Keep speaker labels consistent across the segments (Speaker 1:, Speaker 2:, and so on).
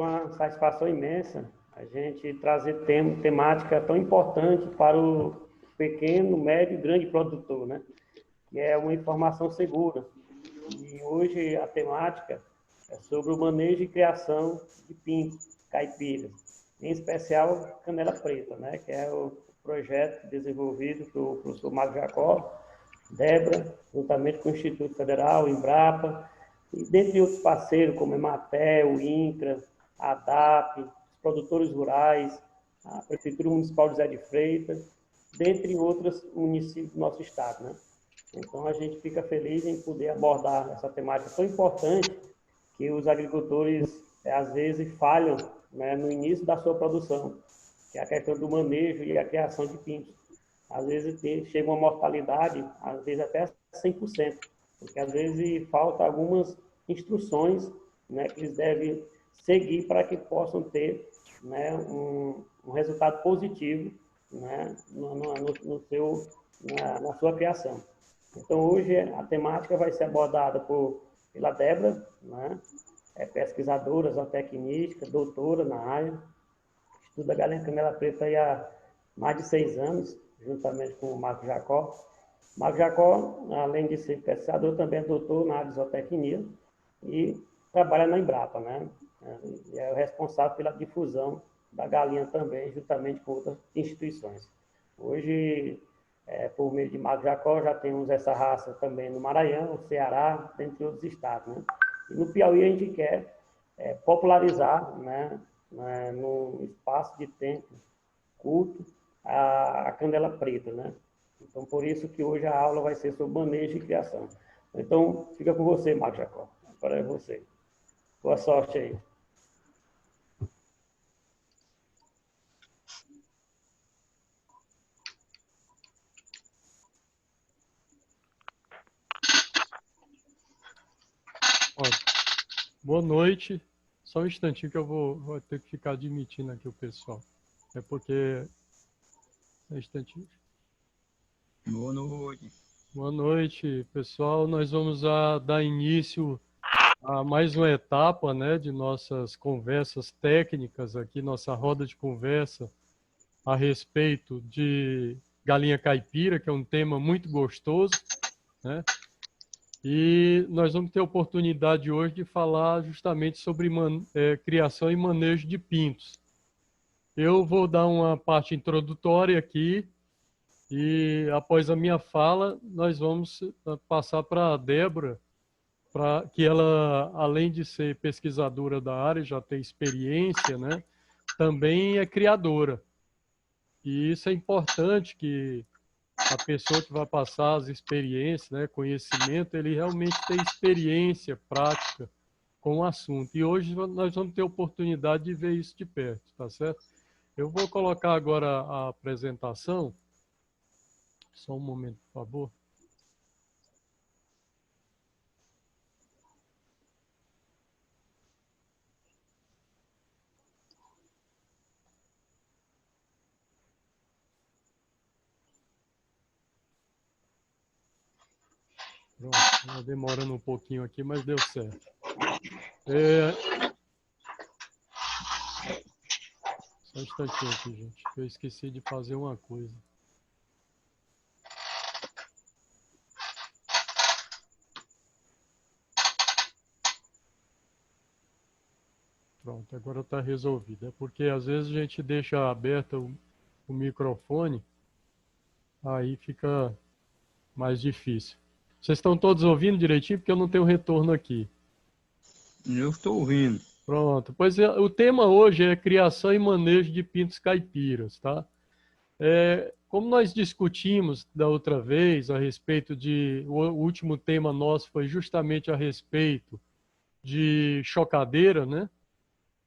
Speaker 1: Uma satisfação imensa a gente trazer temática tão importante para o pequeno, médio e grande produtor, né? Que é uma informação segura. E hoje a temática é sobre o manejo e criação de pintos, caipiras, em especial canela preta, né? Que é o projeto desenvolvido pelo professor Marco Jacó, Débora, juntamente com o Instituto Federal, Embrapa, e dentre outros parceiros como Emater, o INCRA, a ADAP, os produtores rurais, a Prefeitura Municipal de Zé de Freitas, dentre outros municípios do nosso estado, né? Então, a gente fica feliz em poder abordar essa temática tão importante que os agricultores, às vezes, falham, né, no início da sua produção, que é a questão do manejo e a criação de pintos. Às vezes, chega uma mortalidade, às vezes até 100%, porque às vezes falta algumas instruções, né, que eles devem seguir para que possam ter, né, um resultado positivo, né, na sua criação. Então, hoje, a temática vai ser abordada pela Débora, né? É pesquisadora, zootecnista, doutora na área, estuda galinha canela preta aí há mais de 6 anos, juntamente com o Marco Jacó. Marco Jacó, além de ser pesquisador, também é doutor na área de zootecnia e trabalha na Embrapa, né? E é o responsável pela difusão da galinha também, juntamente com outras instituições. Hoje, por meio de Marco Jacó, já temos essa raça também no Maranhão, Ceará, entre outros estados, né? E no Piauí a gente quer popularizar, né, num espaço de tempo curto, a canela preta, né? Então, por isso que hoje a aula vai ser sobre manejo e criação. Então, fica com você, Marco Jacó. Agora é você. Boa sorte aí.
Speaker 2: Boa noite. Só um instantinho que eu vou ter que ficar admitindo aqui o pessoal. É porque... Um instantinho.
Speaker 3: Boa noite.
Speaker 2: Boa noite, pessoal. Nós vamos dar início a mais uma etapa, né, de nossas conversas técnicas aqui, nossa roda de conversa a respeito de galinha caipira, que é um tema muito gostoso, né? E nós vamos ter a oportunidade hoje de falar justamente sobre criação e manejo de pintos. Eu vou dar uma parte introdutória aqui e após a minha fala nós vamos passar para a Débora, para que ela, além de ser pesquisadora da área, já tem experiência, né? Também é criadora. E isso é importante que a pessoa que vai passar as experiências, né, conhecimento, ele realmente tem experiência prática com o assunto. E hoje nós vamos ter oportunidade de ver isso de perto, tá certo? Eu vou colocar agora a apresentação. Só um momento, por favor. Pronto, tá demorando um pouquinho aqui, mas deu certo. Só um instantinho aqui, gente. Eu esqueci de fazer uma coisa. Pronto, agora está resolvido. É porque às vezes a gente deixa aberto o microfone, aí fica mais difícil. Vocês estão todos ouvindo direitinho? Porque eu não tenho retorno aqui.
Speaker 3: Eu estou ouvindo.
Speaker 2: Pronto. Pois é, o tema hoje é criação e manejo de pintos caipiras, tá? Como nós discutimos da outra vez a respeito de... O último tema nosso foi justamente a respeito de chocadeira, né?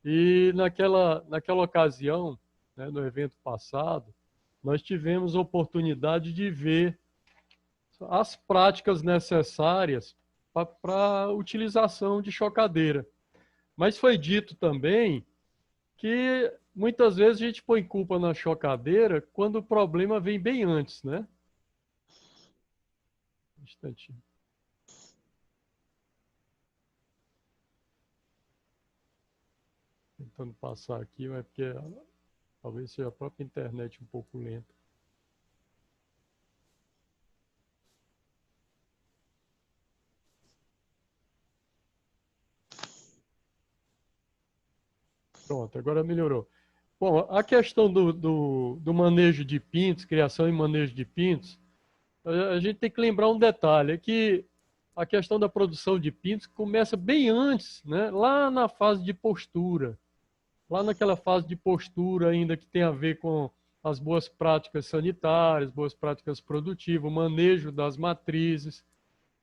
Speaker 2: E naquela ocasião, né, no evento passado, nós tivemos a oportunidade de ver as práticas necessárias para a utilização de chocadeira. Mas foi dito também que muitas vezes a gente põe culpa na chocadeira quando o problema vem bem antes, né? Um instantinho. tentando passar aqui, mas porque talvez seja a própria internet um pouco lenta. Pronto, agora melhorou. Bom, a questão do manejo de pintos, criação e manejo de pintos, a gente tem que lembrar um detalhe, é que a questão da produção de pintos começa bem antes, né? Lá na fase de postura. Lá naquela fase de postura ainda que tem a ver com as boas práticas sanitárias, boas práticas produtivas, o manejo das matrizes,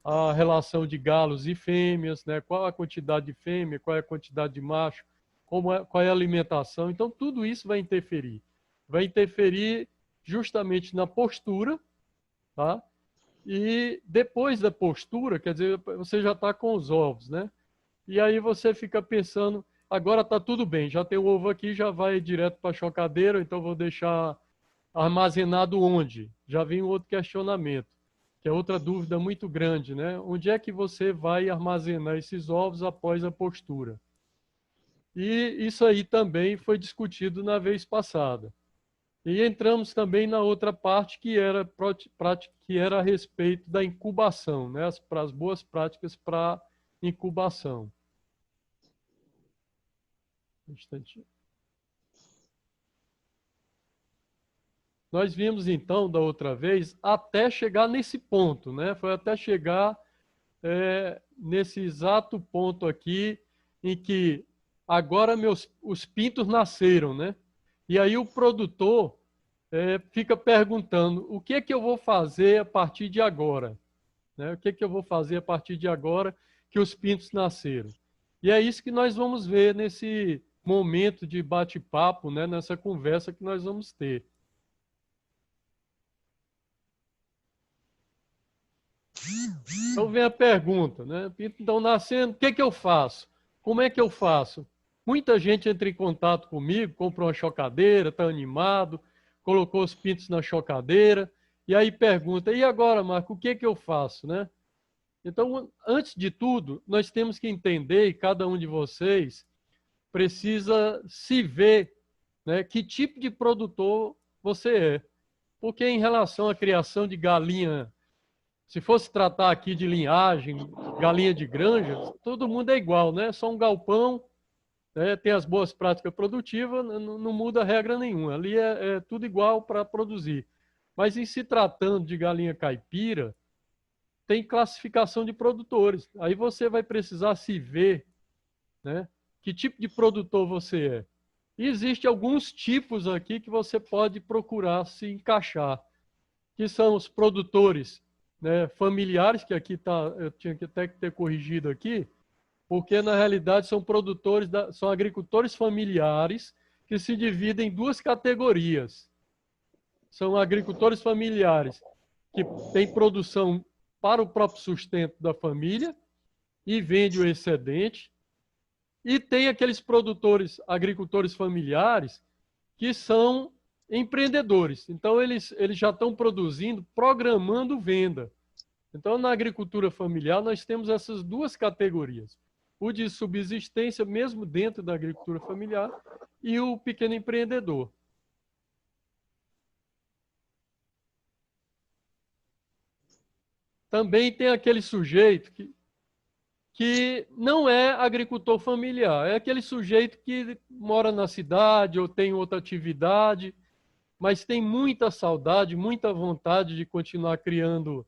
Speaker 2: a relação de galos e fêmeas, né? Qual a quantidade de fêmea, qual é a quantidade de macho, qual é a alimentação. Então, tudo isso vai interferir. Vai interferir justamente na postura, tá? E depois da postura, quer dizer, você já está com os ovos, né? E aí você fica pensando, agora está tudo bem, já tem o ovo aqui, já vai direto para a chocadeira, então vou deixar armazenado onde? Já vem um outro questionamento, que é outra dúvida muito grande, né? Onde é que você vai armazenar esses ovos após a postura? E isso aí também foi discutido na vez passada. E entramos também na outra parte que era a respeito da incubação, né? As boas práticas para incubação. Um instantinho. Nós vimos então da outra vez até chegar nesse ponto, né? Foi até chegar nesse exato ponto aqui em que agora os pintos nasceram, né? E aí o produtor fica perguntando o que é que eu vou fazer a partir de agora, né? O que é que eu vou fazer a partir de agora que os pintos nasceram? E é isso que nós vamos ver nesse momento de bate-papo, né? Nessa conversa que nós vamos ter. Então vem a pergunta, né? Pinto estão nascendo, o que é que eu faço? Como é que eu faço? Muita gente entra em contato comigo, compra uma chocadeira, está animado, colocou os pintos na chocadeira, e aí pergunta, e agora, Marco, o que é que eu faço, né? Então, antes de tudo, nós temos que entender, e cada um de vocês precisa se ver, né, que tipo de produtor você é. Porque em relação à criação de galinha, se fosse tratar aqui de linhagem, galinha de granja, todo mundo é igual, né? Só um galpão, né? Tem as boas práticas produtivas, não muda regra nenhuma. Ali é tudo igual para produzir. Mas em se tratando de galinha caipira, tem classificação de produtores. Aí você vai precisar se ver, né? Que tipo de produtor você é. E existem alguns tipos aqui que você pode procurar se encaixar, que são os produtores, né, familiares, que aqui tá, eu tinha que até ter corrigido aqui, porque na realidade são são agricultores familiares que se dividem em duas categorias. São agricultores familiares que têm produção para o próprio sustento da família e vende o excedente, e tem aqueles agricultores familiares que são empreendedores. Então, eles já estão produzindo, programando venda. Então, na agricultura familiar, nós temos essas duas categorias. O de subsistência, mesmo dentro da agricultura familiar, e o pequeno empreendedor. Também tem aquele sujeito que não é agricultor familiar, é aquele sujeito que mora na cidade ou tem outra atividade, mas tem muita saudade, muita vontade de continuar criando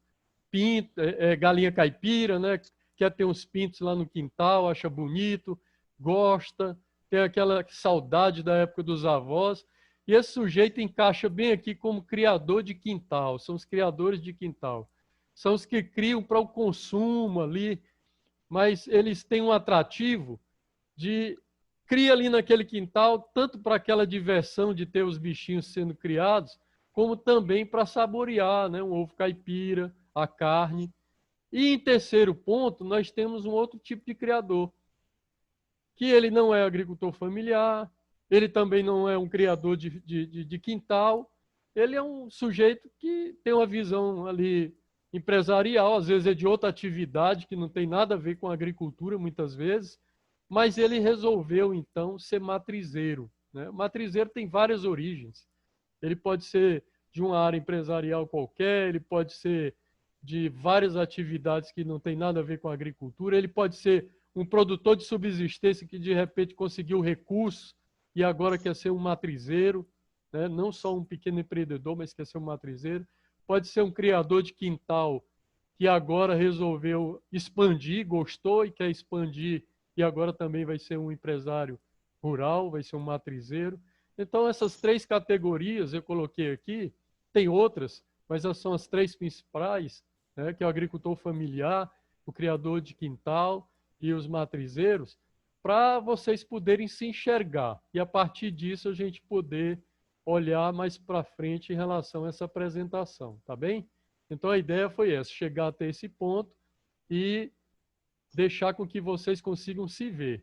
Speaker 2: galinha caipira, né? Quer ter uns pintos lá no quintal, acha bonito, gosta, tem aquela saudade da época dos avós. E esse sujeito encaixa bem aqui como criador de quintal, são os criadores de quintal. São os que criam para o consumo ali, mas eles têm um atrativo de cria ali naquele quintal, tanto para aquela diversão de ter os bichinhos sendo criados, como também para saborear, né, um ovo caipira, a carne. E em terceiro ponto, nós temos um outro tipo de criador, que ele não é agricultor familiar, ele também não é um criador de quintal, ele é um sujeito que tem uma visão ali empresarial, às vezes é de outra atividade que não tem nada a ver com a agricultura, muitas vezes, mas ele resolveu, então, ser matrizeiro, né? O matrizeiro tem várias origens. Ele pode ser de uma área empresarial qualquer, ele pode ser de várias atividades que não tem nada a ver com a agricultura, ele pode ser um produtor de subsistência que, de repente, conseguiu recursos e agora quer ser um matrizeiro, né? Não só um pequeno empreendedor, mas quer ser um matrizeiro. Pode ser um criador de quintal que agora resolveu expandir, gostou e quer expandir, e agora também vai ser um empresário rural, vai ser um matrizeiro. Então, essas três categorias eu coloquei aqui, tem outras, mas essas são as três principais, né, que é o agricultor familiar, o criador de quintal e os matrizeiros, para vocês poderem se enxergar. E, a partir disso, a gente poder olhar mais para frente em relação a essa apresentação, tá bem? Então, a ideia foi essa, chegar até esse ponto e deixar com que vocês consigam se ver.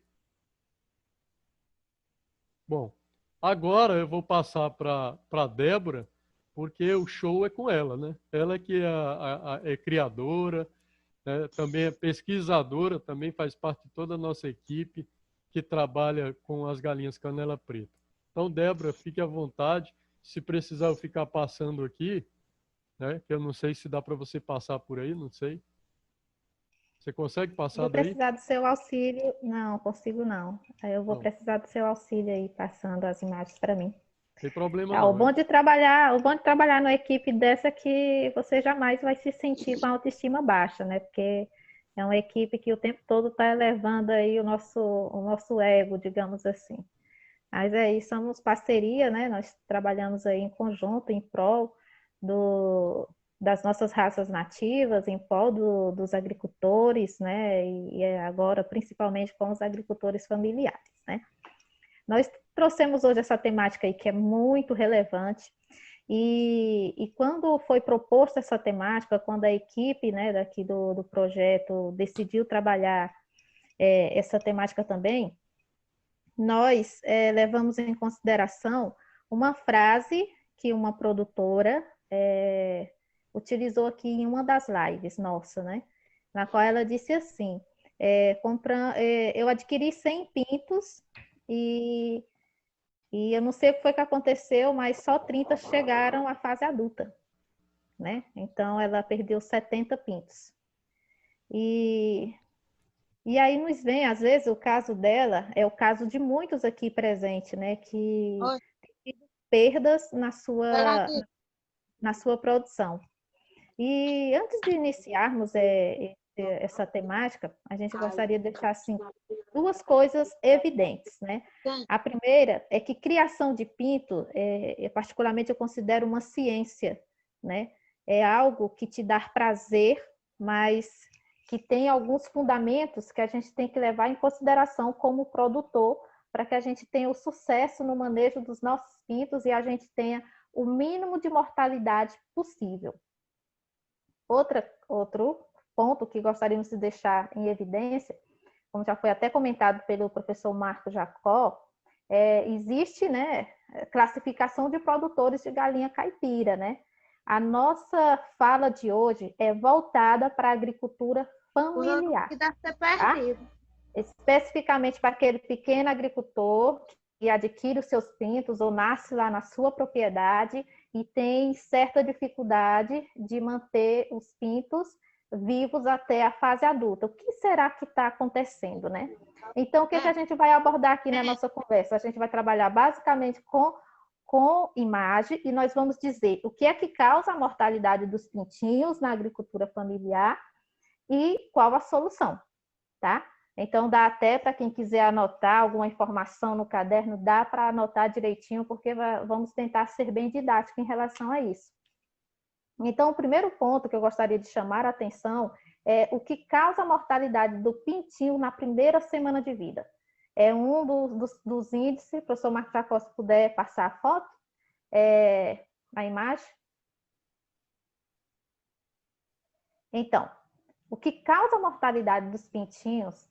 Speaker 2: Bom, agora eu vou passar para a Débora, porque o show é com ela, né? Ela que é criadora, né? Também é pesquisadora, também faz parte de toda a nossa equipe que trabalha com as galinhas canela preta. Então, Débora, fique à vontade. Se precisar eu ficar passando aqui, né? Que eu não sei se dá para você passar por aí, não sei. Você consegue passar
Speaker 4: Vou
Speaker 2: daí?
Speaker 4: precisar do seu auxílio. Não, consigo não. Aí eu vou
Speaker 2: Não,
Speaker 4: precisar do seu auxílio aí, passando as imagens para mim.
Speaker 2: tem problema
Speaker 4: Ah,
Speaker 2: não.
Speaker 4: o bom de trabalhar numa equipe dessa é que você jamais vai se sentir com a autoestima baixa, né? Porque é uma equipe que o tempo todo está elevando aí o nosso ego, digamos assim. Mas aí somos parceria, né? Nós trabalhamos aí em conjunto, em prol das nossas raças nativas, em prol dos agricultores, né? E agora, principalmente, com os agricultores familiares, né? Nós trouxemos hoje essa temática aí que é muito relevante. E quando foi proposta essa temática, quando a equipe, né, daqui do projeto decidiu trabalhar essa temática também, nós levamos em consideração uma frase que uma produtora utilizou aqui em uma das lives nossa, né? Na qual ela disse assim, eu adquiri 100 pintos e eu não sei o que foi que aconteceu, mas só 30 chegaram à fase adulta, né? Então ela perdeu 70 pintos. E aí nos vem, às vezes, o caso dela é o caso de muitos aqui presentes, né? Que tem tido perdas na sua produção. E antes de iniciarmos essa temática, a gente gostaria de deixar assim, duas coisas evidentes, né? A primeira é que criação de pinto, particularmente eu considero uma ciência, né? É algo que te dá prazer, mas que tem alguns fundamentos que a gente tem que levar em consideração como produtor, para que a gente tenha o sucesso no manejo dos nossos pintos e a gente tenha o mínimo de mortalidade possível. Outro ponto que gostaríamos de deixar em evidência, como já foi até comentado pelo professor Marco Jacó, existe, né, classificação de produtores de galinha caipira, né? A nossa fala de hoje é voltada para a agricultura familiar, tá? Especificamente para aquele pequeno agricultor que adquire os seus pintos ou nasce lá na sua propriedade e tem certa dificuldade de manter os pintos vivos até a fase adulta. O que será que está acontecendo, né? Então, o que a gente vai abordar aqui na nossa conversa? A gente vai trabalhar basicamente com imagem e nós vamos dizer o que é que causa a mortalidade dos pintinhos na agricultura familiar e qual a solução, tá? Então, dá até para quem quiser anotar alguma informação no caderno, dá para anotar direitinho, porque vamos tentar ser bem didático em relação a isso. Então, o primeiro ponto que eu gostaria de chamar a atenção é o que causa a mortalidade do pintinho na primeira semana de vida. É um dos índices, professor Marcos Jacó, se puder passar a foto, a imagem. Então, o que causa a mortalidade dos pintinhos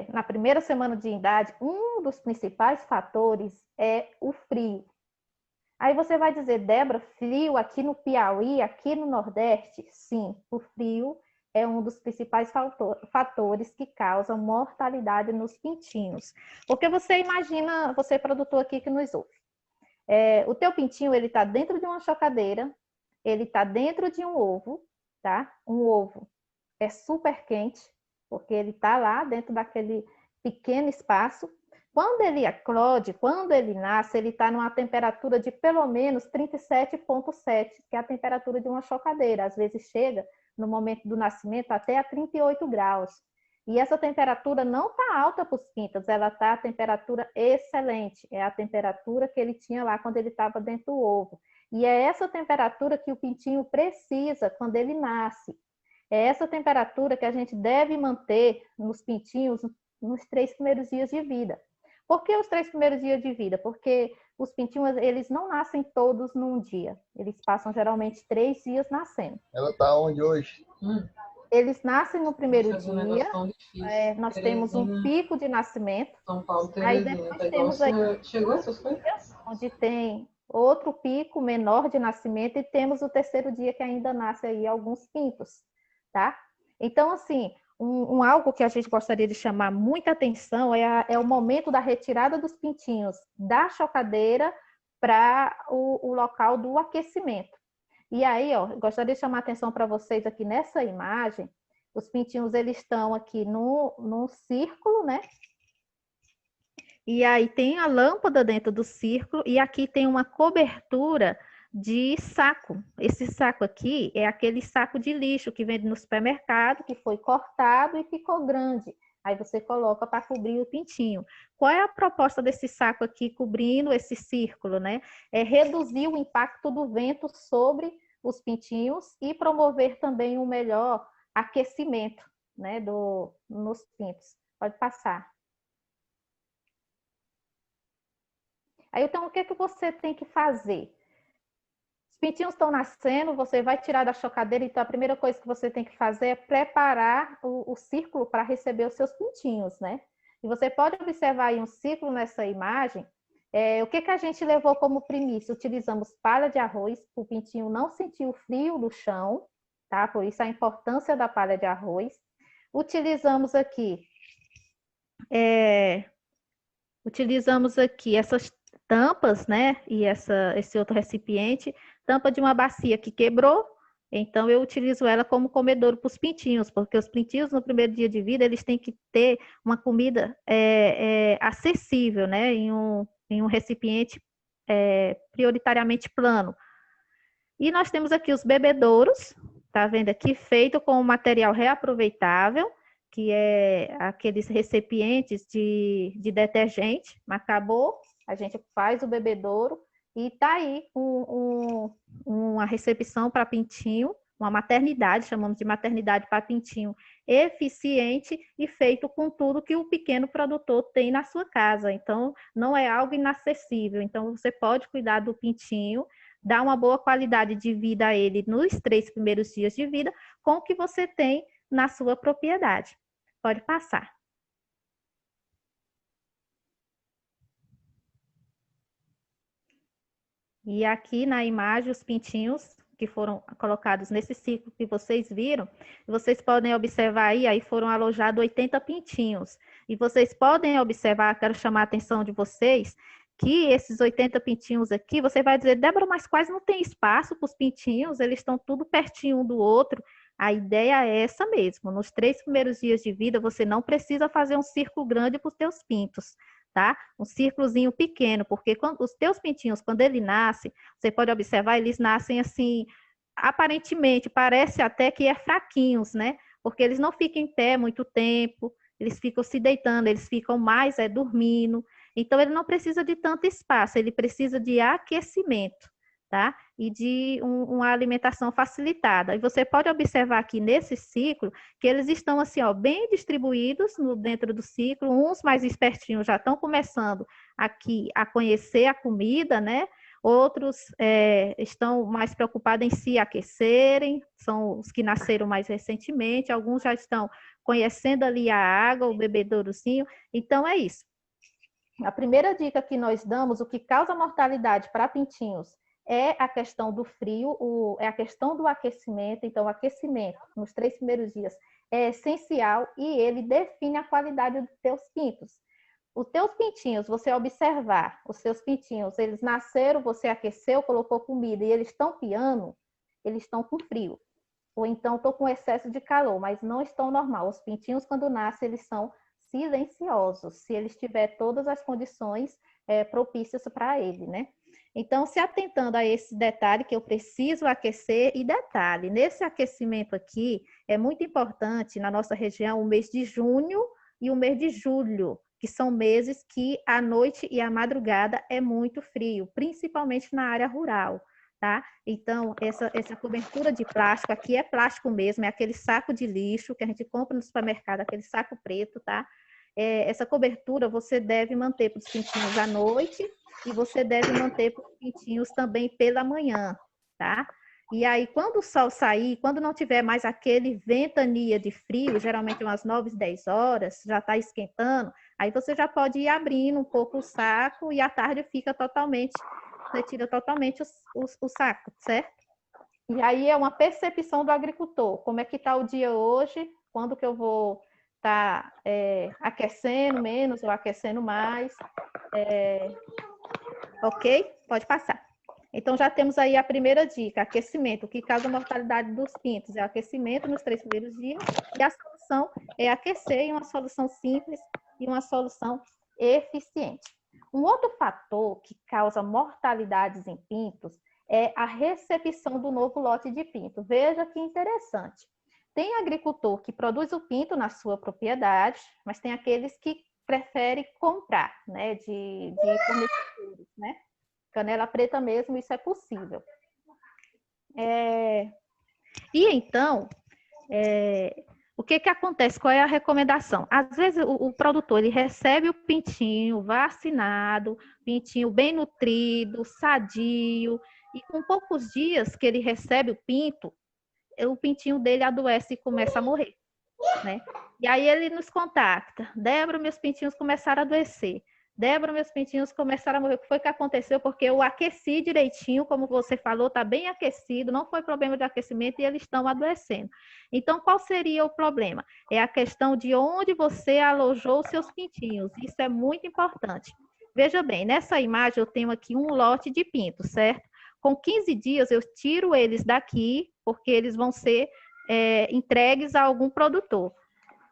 Speaker 4: na primeira semana de idade, um dos principais fatores é o frio. Aí você vai dizer, Débora, frio aqui no Piauí, aqui no Nordeste? Sim, o frio é um dos principais fatores que causam mortalidade nos pintinhos. Porque você imagina, você produtor aqui que nos ouve, o teu pintinho, ele está dentro de uma chocadeira, ele está dentro de um ovo, tá? Um ovo é super quente, porque ele está lá dentro daquele pequeno espaço. Quando ele eclode, quando ele nasce, ele está numa temperatura de pelo menos 37,7, que é a temperatura de uma chocadeira. Às vezes chega, no momento do nascimento, até a 38 graus. E essa temperatura não está alta para os pintos, ela está a temperatura excelente. É a temperatura que ele tinha lá quando ele estava dentro do ovo. E é essa temperatura que o pintinho precisa quando ele nasce. É essa temperatura que a gente deve manter nos pintinhos nos 3 primeiros dias de vida. Por que os 3 primeiros dias de vida? Porque os pintinhos, eles não nascem todos num dia. Eles passam geralmente 3 dias nascendo.
Speaker 5: Ela está onde hoje?
Speaker 4: Eles nascem no primeiro dia. Nós temos um pico de nascimento.
Speaker 6: São Paulo,
Speaker 4: aí depois nós temos aí,
Speaker 6: chegou essas coisas?
Speaker 4: onde tem outro pico menor de nascimento e temos o terceiro dia que ainda nasce aí alguns pintos, tá? Então, assim, algo que a gente gostaria de chamar muita atenção é o momento da retirada dos pintinhos da chocadeira para o local do aquecimento. E aí, ó, gostaria de chamar a atenção para vocês aqui nessa imagem. Os pintinhos, eles estão aqui num círculo, né? E aí tem a lâmpada dentro do círculo e aqui tem uma cobertura de saco. Esse saco aqui é aquele saco de lixo que vende no supermercado, que foi cortado e ficou grande. Aí você coloca para cobrir o pintinho. Qual é a proposta desse saco aqui cobrindo esse círculo, né? É reduzir o impacto do vento sobre os pintinhos e promover também um melhor aquecimento, né, nos pintos. Pode passar. Aí, então, o que você tem que fazer? Os pintinhos estão nascendo, você vai tirar da chocadeira, então a primeira coisa que você tem que fazer é preparar o círculo para receber os seus pintinhos, né? E você pode observar aí um círculo nessa imagem. O que a gente levou como primícia? Utilizamos palha de arroz, para o pintinho não sentir o frio do chão, tá? Por isso a importância da palha de arroz. Utilizamos aqui essas tampas, né? E esse outro recipiente, tampa de uma bacia que quebrou, então eu utilizo ela como comedouro para os pintinhos, porque os pintinhos no primeiro dia de vida, eles têm que ter uma comida acessível, né? Em um recipiente prioritariamente plano. E nós temos aqui os bebedouros, tá vendo aqui? Feito com material reaproveitável, que é aqueles recipientes de detergente, mas acabou, a gente faz o bebedouro e tá aí uma recepção para pintinho, uma maternidade, chamamos de maternidade para pintinho, eficiente e feito com tudo que o pequeno produtor tem na sua casa. Então, não é algo inacessível. Então, você pode cuidar do pintinho, dar uma boa qualidade de vida a ele nos 3 primeiros dias de vida, com o que você tem na sua propriedade. Pode passar. E aqui na imagem, os pintinhos que foram colocados nesse ciclo que vocês viram, vocês podem observar aí foram alojados 80 pintinhos. E vocês podem observar, quero chamar a atenção de vocês, que esses 80 pintinhos aqui, você vai dizer, Débora, mas quase não tem espaço para os pintinhos, eles estão tudo pertinho um do outro. A ideia é essa mesmo. Nos 3 primeiros dias de vida, você não precisa fazer um círculo grande para os teus pintos, tá? Um círculozinho pequeno, porque os teus pintinhos, quando ele nasce, você pode observar, eles nascem assim, aparentemente, parece até que fraquinhos, né? Porque eles não ficam em pé muito tempo, eles ficam se deitando, eles ficam mais dormindo. Então, ele não precisa de tanto espaço, ele precisa de aquecimento, tá? E de uma alimentação facilitada. E você pode observar aqui nesse ciclo que eles estão assim, ó, bem distribuídos dentro do ciclo. Uns mais espertinhos já estão começando aqui a conhecer a comida, né? Outros estão mais preocupados em se aquecerem, são os que nasceram mais recentemente. Alguns já estão conhecendo ali a água, o bebedourozinho. Então, é isso. A primeira dica que nós damos, o que causa mortalidade para pintinhos, é a questão do frio, é a questão do aquecimento. Então, o aquecimento nos 3 primeiros dias é essencial e ele define a qualidade dos teus pintos. Os teus pintinhos, você observar, os seus pintinhos, eles nasceram, você aqueceu, colocou comida e eles estão piando, eles estão com frio. Ou então estão com excesso de calor, mas não estão normal. Os pintinhos, quando nascem, eles são silenciosos, se eles tiverem todas as condições propícias para ele, né? Então, se atentando a esse detalhe que eu preciso aquecer, e detalhe, nesse aquecimento aqui, é muito importante na nossa região o mês de junho e o mês de julho, que são meses que a noite e a madrugada é muito frio, principalmente na área rural, tá? Então, essa cobertura de plástico aqui é plástico mesmo, é aquele saco de lixo que a gente compra no supermercado, aquele saco preto, tá? Essa cobertura você deve manter para os pintinhos à noite e você deve manter para os pintinhos também pela manhã, tá? E aí, quando o sol sair, quando não tiver mais aquele ventania de frio, geralmente umas 9, 10 horas, já está esquentando, aí você já pode ir abrindo um pouco o saco e à tarde fica totalmente, você tira totalmente o saco, certo? E aí é uma percepção do agricultor, como é que está o dia hoje, quando que eu vou estar aquecendo menos ou aquecendo mais, ok? Pode passar. Então, já temos aí a primeira dica, aquecimento. O que causa mortalidade dos pintos é o aquecimento nos 3 primeiros dias, e a solução é aquecer em uma solução simples e uma solução eficiente. Um outro fator que causa mortalidades em pintos é a recepção do novo lote de pinto. Veja que interessante. Tem agricultor que produz o pinto na sua propriedade, mas tem aqueles que preferem comprar, né, de fornecedores, né? Canela preta mesmo, isso é possível. E então, o que acontece? Qual é a recomendação? Às vezes o produtor ele recebe o pintinho vacinado, pintinho bem nutrido, sadio, e com poucos dias que ele recebe o pintinho dele adoece e começa a morrer, né? E aí ele nos contacta: Débora, meus pintinhos começaram a adoecer. Débora, meus pintinhos começaram a morrer. O que foi que aconteceu? Porque eu aqueci direitinho, como você falou, está bem aquecido, não foi problema de aquecimento e eles estão adoecendo. Então, qual seria o problema? É a questão de onde você alojou os seus pintinhos. Isso é muito importante. Veja bem, nessa imagem eu tenho aqui um lote de pintos, certo? Com 15 dias eu tiro eles daqui, porque eles vão ser entregues a algum produtor.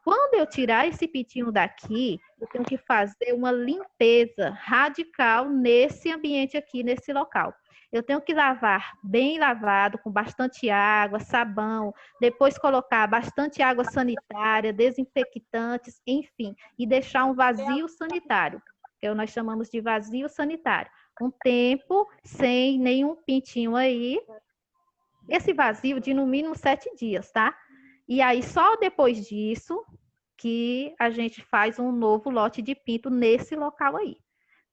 Speaker 4: Quando eu tirar esse pintinho daqui, eu tenho que fazer uma limpeza radical nesse ambiente aqui, nesse local. Eu tenho que lavar bem lavado, com bastante água, sabão, depois colocar bastante água sanitária, desinfectantes, enfim, e deixar um vazio sanitário, que nós chamamos de vazio sanitário. Um tempo sem nenhum pintinho aí, esse vazio de no mínimo 7 dias, tá? E aí, só depois disso, que a gente faz um novo lote de pinto nesse local aí,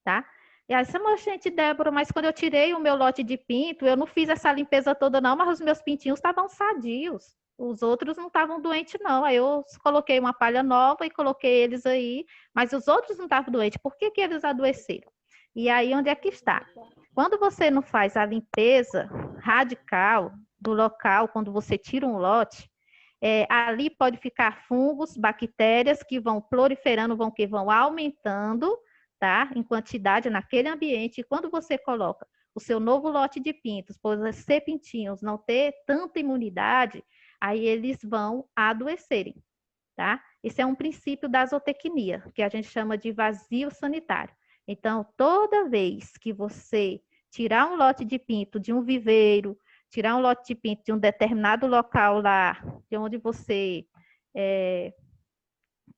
Speaker 4: tá? E aí, gente, Débora, mas quando eu tirei o meu lote de pinto, eu não fiz essa limpeza toda não, mas os meus pintinhos estavam sadios. Os outros não estavam doentes, não. Aí eu coloquei uma palha nova e coloquei eles aí, mas os outros não estavam doentes. Por que eles adoeceram? E aí, onde é que está? Quando você não faz a limpeza radical do local, quando você tira um lote, ali pode ficar fungos, bactérias que vão proliferando, que vão aumentando, tá? Em quantidade naquele ambiente. E quando você coloca o seu novo lote de pintos, por ser pintinhos, não ter tanta imunidade, aí eles vão adoecerem, tá? Esse é um princípio da zootecnia, que a gente chama de vazio sanitário. Então, toda vez que você tirar um lote de pinto de um viveiro, tirar um lote de pinto de um determinado local lá, de onde você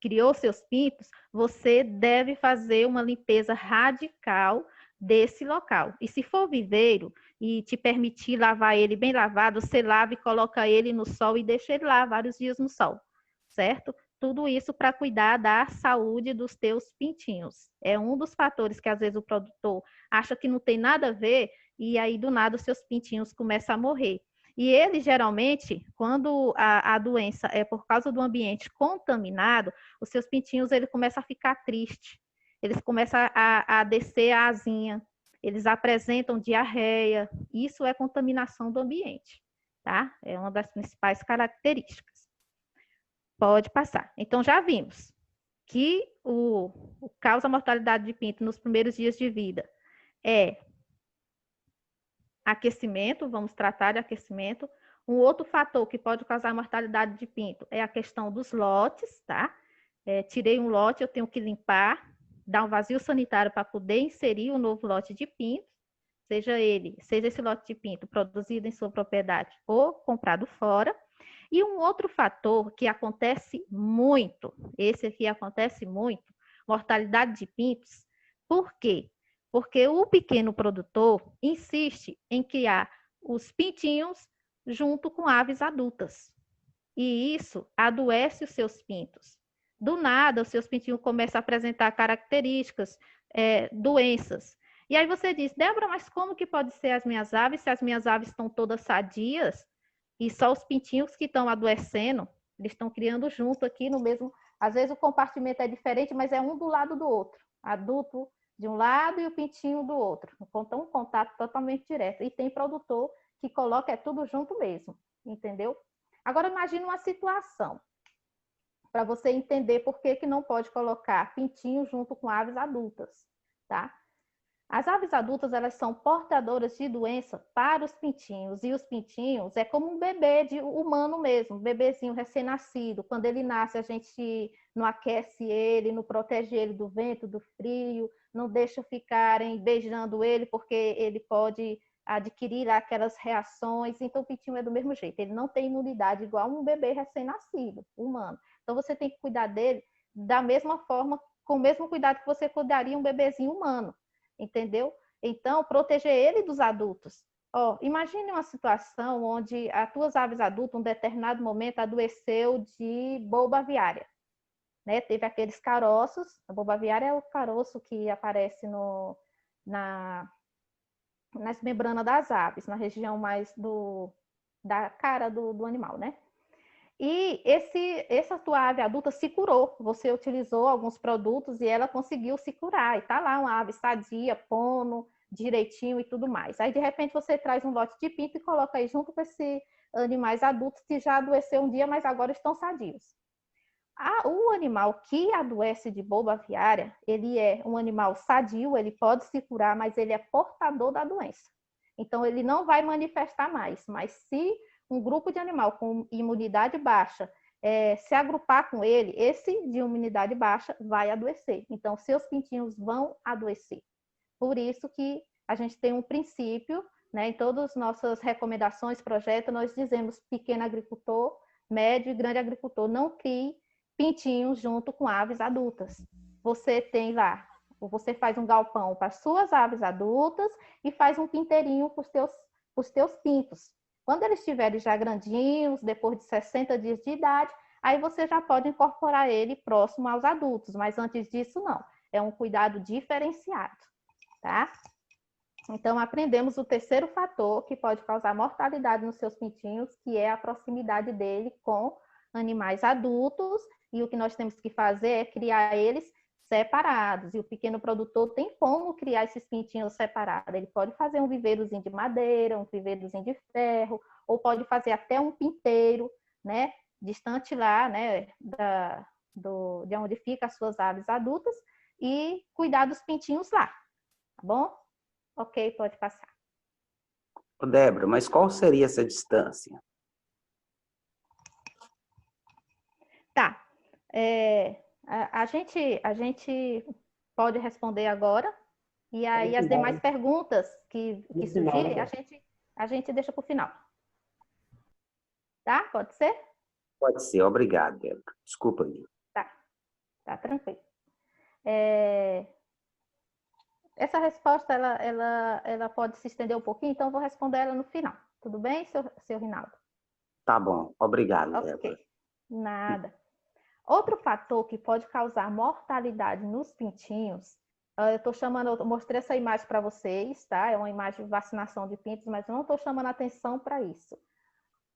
Speaker 4: criou seus pintos, você deve fazer uma limpeza radical desse local. E se for viveiro e te permitir lavar ele bem lavado, você lava e coloca ele no sol e deixa ele lá vários dias no sol, certo? Tudo isso para cuidar da saúde dos teus pintinhos. É um dos fatores que às vezes o produtor acha que não tem nada a ver e aí do nada os seus pintinhos começam a morrer. E ele geralmente, quando a doença é por causa do ambiente contaminado, os seus pintinhos ele começa a ficar triste. Eles começam a descer a asinha. eles apresentam diarreia, isso é contaminação do ambiente, tá? É uma das principais características. Pode passar. Então, já vimos que o causa mortalidade de pinto nos primeiros dias de vida é aquecimento, vamos tratar de aquecimento. Um outro fator que pode causar mortalidade de pinto é a questão dos lotes, tá? Tirei um lote, eu tenho que limpar, dar um vazio sanitário para poder inserir um novo lote de pinto, seja esse lote de pinto produzido em sua propriedade ou comprado fora. E um outro fator que acontece muito, esse aqui acontece muito, mortalidade de pintos. Por quê? Porque o pequeno produtor insiste em criar os pintinhos junto com aves adultas. E isso adoece os seus pintos. Do nada, os seus pintinhos começam a apresentar características, doenças. E aí você diz, Débora, mas como que pode ser as minhas aves, se as minhas aves estão todas sadias e só os pintinhos que estão adoecendo, eles estão criando junto aqui no mesmo... Às vezes o compartimento é diferente, mas é um do lado do outro. Adulto de um lado e o pintinho do outro. Então, um contato totalmente direto. E tem produtor que coloca tudo junto mesmo, entendeu? Agora, imagine uma situação para você entender por que não pode colocar pintinho junto com aves adultas, tá? As aves adultas, elas são portadoras de doença para os pintinhos, e os pintinhos é como um bebê humano mesmo, um bebezinho recém-nascido. Quando ele nasce, a gente não aquece ele, não protege ele do vento, do frio, não deixa ficarem beijando ele, porque ele pode adquirir aquelas reações. Então, o pintinho é do mesmo jeito, ele não tem imunidade igual um bebê recém-nascido, humano. Então, você tem que cuidar dele da mesma forma, com o mesmo cuidado que você cuidaria um bebezinho humano. Entendeu? Então, proteger ele dos adultos. Imagine uma situação onde as tuas aves adultas, em um determinado momento, adoeceu de bolba aviária. Né? Teve aqueles caroços, a bolba aviária é o caroço que aparece nas membranas das aves, na região mais da cara do animal, né? E essa tua ave adulta se curou. Você utilizou alguns produtos e ela conseguiu se curar. E tá lá uma ave sadia, pono, direitinho e tudo mais. Aí, de repente, você traz um lote de pinto e coloca aí junto com esses animais adultos que já adoeceu um dia, mas agora estão sadios. O animal que adoece de bolba aviária, ele é um animal sadio, ele pode se curar, mas ele é portador da doença. Então, ele não vai manifestar mais. Mas se um grupo de animal com imunidade baixa se agrupar com ele, esse de imunidade baixa vai adoecer. Então, seus pintinhos vão adoecer. Por isso que a gente tem um princípio, né, em todas as nossas recomendações, projetos, nós dizemos pequeno agricultor, médio e grande agricultor, não crie pintinhos junto com aves adultas. Você tem lá, você faz um galpão para as suas aves adultas e faz um pinteirinho para os teus pintos. Quando eles estiverem já grandinhos, depois de 60 dias de idade, aí você já pode incorporar ele próximo aos adultos, mas antes disso não. É um cuidado diferenciado, tá? Então, aprendemos o terceiro fator que pode causar mortalidade nos seus pintinhos, que é a proximidade dele com animais adultos, e o que nós temos que fazer é criar eles separados, e o pequeno produtor tem como criar esses pintinhos separados. Ele pode fazer um viveirozinho de madeira, um viveirozinho de ferro, ou pode fazer até um pinteiro, né, distante lá, né, de onde ficam as suas aves adultas, e cuidar dos pintinhos lá, tá bom? Ok, pode passar.
Speaker 5: Débora, mas qual seria essa distância?
Speaker 4: Tá. A gente pode responder agora, e aí as demais perguntas que surgirem, a gente deixa para o final. Tá? Pode ser?
Speaker 5: Pode ser, obrigado, Débora. Desculpa aí.
Speaker 4: Tá tranquilo. Essa resposta, ela pode se estender um pouquinho, então eu vou responder ela no final. Tudo bem, seu Rinaldo?
Speaker 5: Tá bom, obrigado,
Speaker 4: Ok,
Speaker 5: Débora.
Speaker 4: Nada. Outro fator que pode causar mortalidade nos pintinhos, eu mostrei essa imagem para vocês, tá? É uma imagem de vacinação de pintos, mas eu não estou chamando atenção para isso.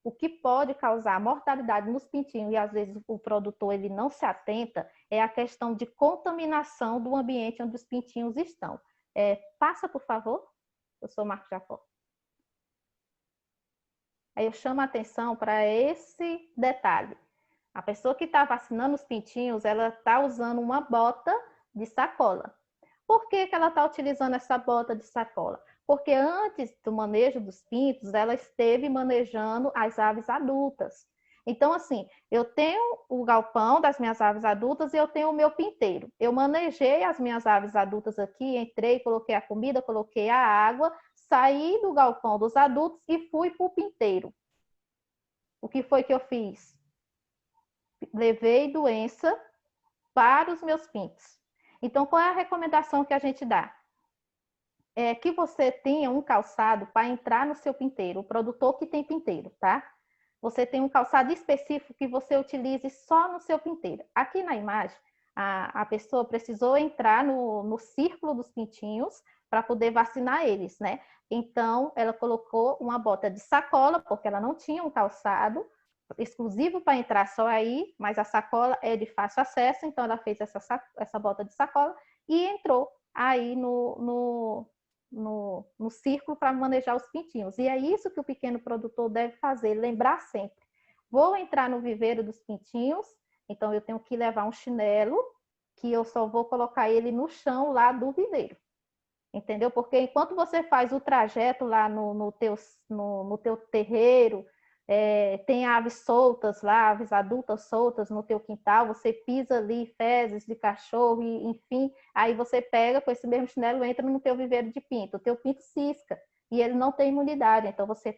Speaker 4: O que pode causar mortalidade nos pintinhos, e às vezes o produtor ele não se atenta, é a questão de contaminação do ambiente onde os pintinhos estão. Passa, por favor, professor Marcos Jacó. Aí eu chamo a atenção para esse detalhe. A pessoa que está vacinando os pintinhos, ela está usando uma bota de sacola. Por que ela está utilizando essa bota de sacola? Porque antes do manejo dos pintos, ela esteve manejando as aves adultas. Então, assim, eu tenho o galpão das minhas aves adultas e eu tenho o meu pinteiro. Eu manejei as minhas aves adultas aqui, entrei, coloquei a comida, coloquei a água, saí do galpão dos adultos e fui para o pinteiro. O que foi que eu fiz? Levei doença para os meus pintos. Então, qual é a recomendação que a gente dá? É que você tenha um calçado para entrar no seu pinteiro, o produtor que tem pinteiro, tá? Você tem um calçado específico que você utilize só no seu pinteiro. Aqui na imagem, a pessoa precisou entrar no círculo dos pintinhos para poder vacinar eles, né? Então, ela colocou uma bota de sacola, porque ela não tinha um calçado exclusivo para entrar só aí, mas a sacola é de fácil acesso, então ela fez essa bota de sacola e entrou aí no círculo para manejar os pintinhos. E é isso que o pequeno produtor deve fazer, lembrar sempre. Vou entrar no viveiro dos pintinhos, então eu tenho que levar um chinelo, que eu só vou colocar ele no chão lá do viveiro. Entendeu? Porque enquanto você faz o trajeto lá no teu terreiro, tem aves soltas lá, aves adultas soltas no teu quintal, você pisa ali fezes de cachorro, e, enfim, aí você pega com esse mesmo chinelo, entra no teu viveiro de pinto, o teu pinto cisca, e ele não tem imunidade, então você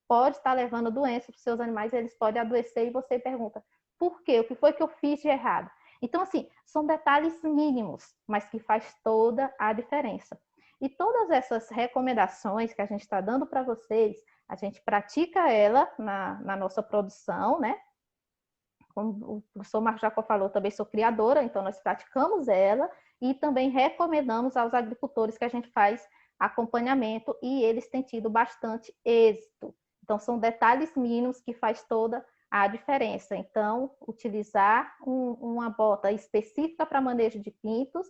Speaker 4: pode estar levando doença para os seus animais, eles podem adoecer, e você pergunta, por quê? O que foi que eu fiz de errado? Então, assim, são detalhes mínimos, mas que faz toda a diferença. E todas essas recomendações que a gente está dando para vocês, a gente pratica ela na nossa produção, né? Como o professor Marcos Jacó falou, também sou criadora, então nós praticamos ela e também recomendamos aos agricultores que a gente faz acompanhamento e eles têm tido bastante êxito. Então, são detalhes mínimos que faz toda a diferença. Então, utilizar uma bota específica para manejo de pintos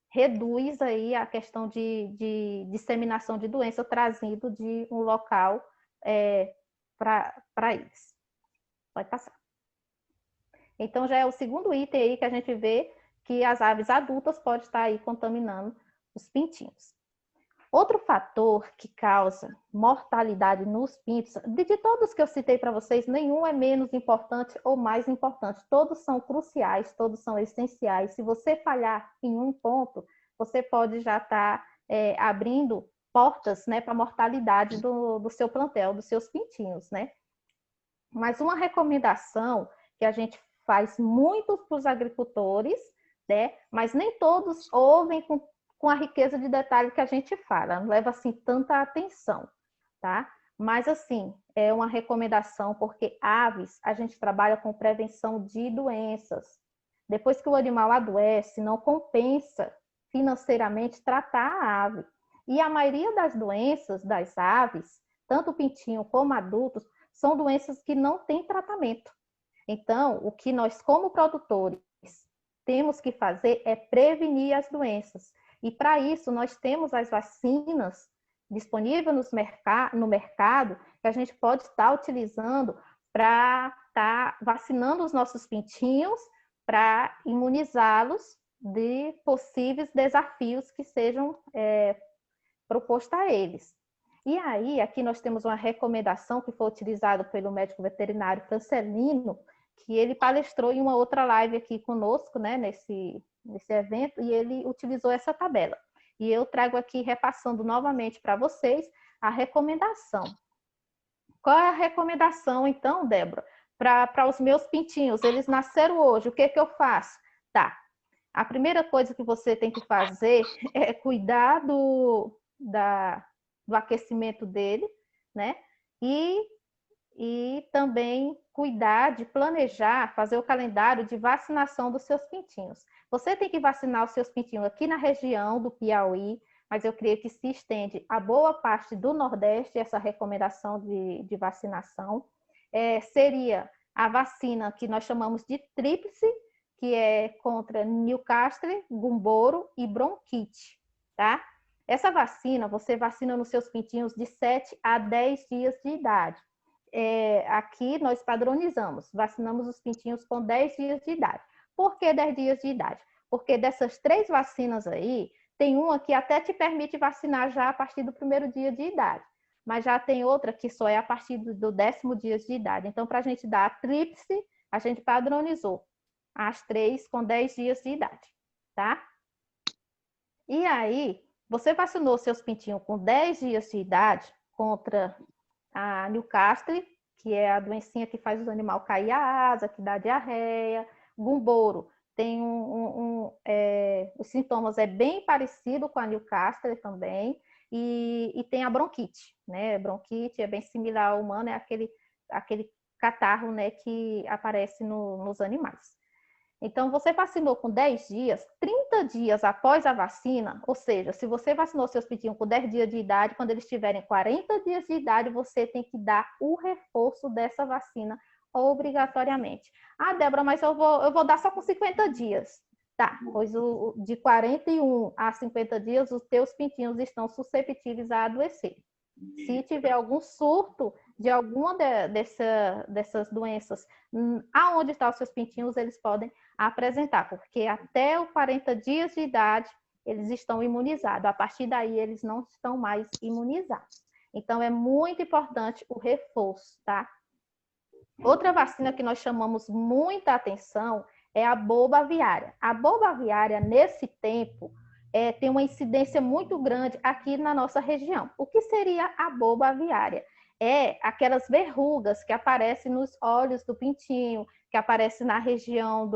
Speaker 4: reduz aí a questão de disseminação de doença trazido de um local para eles. Pode passar. Então, já é o segundo item aí que a gente vê que as aves adultas podem estar aí contaminando os pintinhos. Outro fator que causa mortalidade nos pintos, de todos que eu citei para vocês, nenhum é menos importante ou mais importante. Todos são cruciais, todos são essenciais. Se você falhar em um ponto, você pode já estar abrindo portas, né, para a mortalidade do seu plantel, dos seus pintinhos, né? Mas uma recomendação que a gente faz muito para os agricultores, né, mas nem todos ouvem com a riqueza de detalhe que a gente fala, não leva assim tanta atenção, tá? Mas assim, é uma recomendação porque aves, a gente trabalha com prevenção de doenças. Depois que o animal adoece, não compensa financeiramente tratar a ave. E a maioria das doenças das aves, tanto o pintinho como adultos, são doenças que não têm tratamento. Então, o que nós, como produtores, temos que fazer é prevenir as doenças. E para isso, nós temos as vacinas disponíveis no mercado que a gente pode estar utilizando para estar vacinando os nossos pintinhos para imunizá-los de possíveis desafios que sejam propostos a eles. E aí, aqui nós temos uma recomendação que foi utilizada pelo médico veterinário Francelino, que ele palestrou em uma outra live aqui conosco, né, nesse evento, e ele utilizou essa tabela. E eu trago aqui, repassando novamente para vocês, a recomendação. Qual é a recomendação, então, Débora? Para os meus pintinhos, eles nasceram hoje, o que eu faço? Tá, a primeira coisa que você tem que fazer é cuidar do aquecimento dele, né? E também cuidar de planejar, fazer o calendário de vacinação dos seus pintinhos. Você tem que vacinar os seus pintinhos aqui na região do Piauí, mas eu creio que se estende a boa parte do Nordeste, essa recomendação de vacinação. Seria a vacina que nós chamamos de tríplice, que é contra Newcastle, Gumboro e bronquite, tá? Essa vacina, você vacina nos seus pintinhos de 7 a 10 dias de idade. Aqui nós padronizamos, vacinamos os pintinhos com 10 dias de idade. Por que 10 dias de idade? Porque dessas 3 vacinas aí, tem uma que até te permite vacinar já a partir do 1º dia de idade, mas já tem outra que só é a partir do 10º dia de idade. Então, para a gente dar a tríplice, a gente padronizou as 3 com 10 dias de idade, tá? E aí, você vacinou seus pintinhos com 10 dias de idade contra a Newcastle, que é a doencinha que faz o animal cair a asa, que dá diarreia. Gumboro tem os sintomas é bem parecido com a Newcastle também, e tem a bronquite, né? Bronquite é bem similar ao humano, é aquele catarro, né, que aparece nos animais. Então, você vacinou com 10 dias, 30 dias após a vacina, ou seja, se você vacinou seus pintinhos com 10 dias de idade, quando eles tiverem 40 dias de idade, você tem que dar o reforço dessa vacina obrigatoriamente. Ah, Débora, mas eu vou dar só com 50 dias. Tá, pois de 41 a 50 dias, os teus pintinhos estão suscetíveis a adoecer. Se tiver algum surto de alguma dessas doenças, aonde estão os seus pintinhos, eles podem apresentar, porque até os 40 dias de idade, eles estão imunizados. A partir daí, eles não estão mais imunizados. Então, é muito importante o reforço, tá? Outra vacina que nós chamamos muita atenção é a boba aviária. A boba aviária, nesse tempo, tem uma incidência muito grande aqui na nossa região. O que seria a boba aviária? É aquelas verrugas que aparecem nos olhos do pintinho, que aparecem na região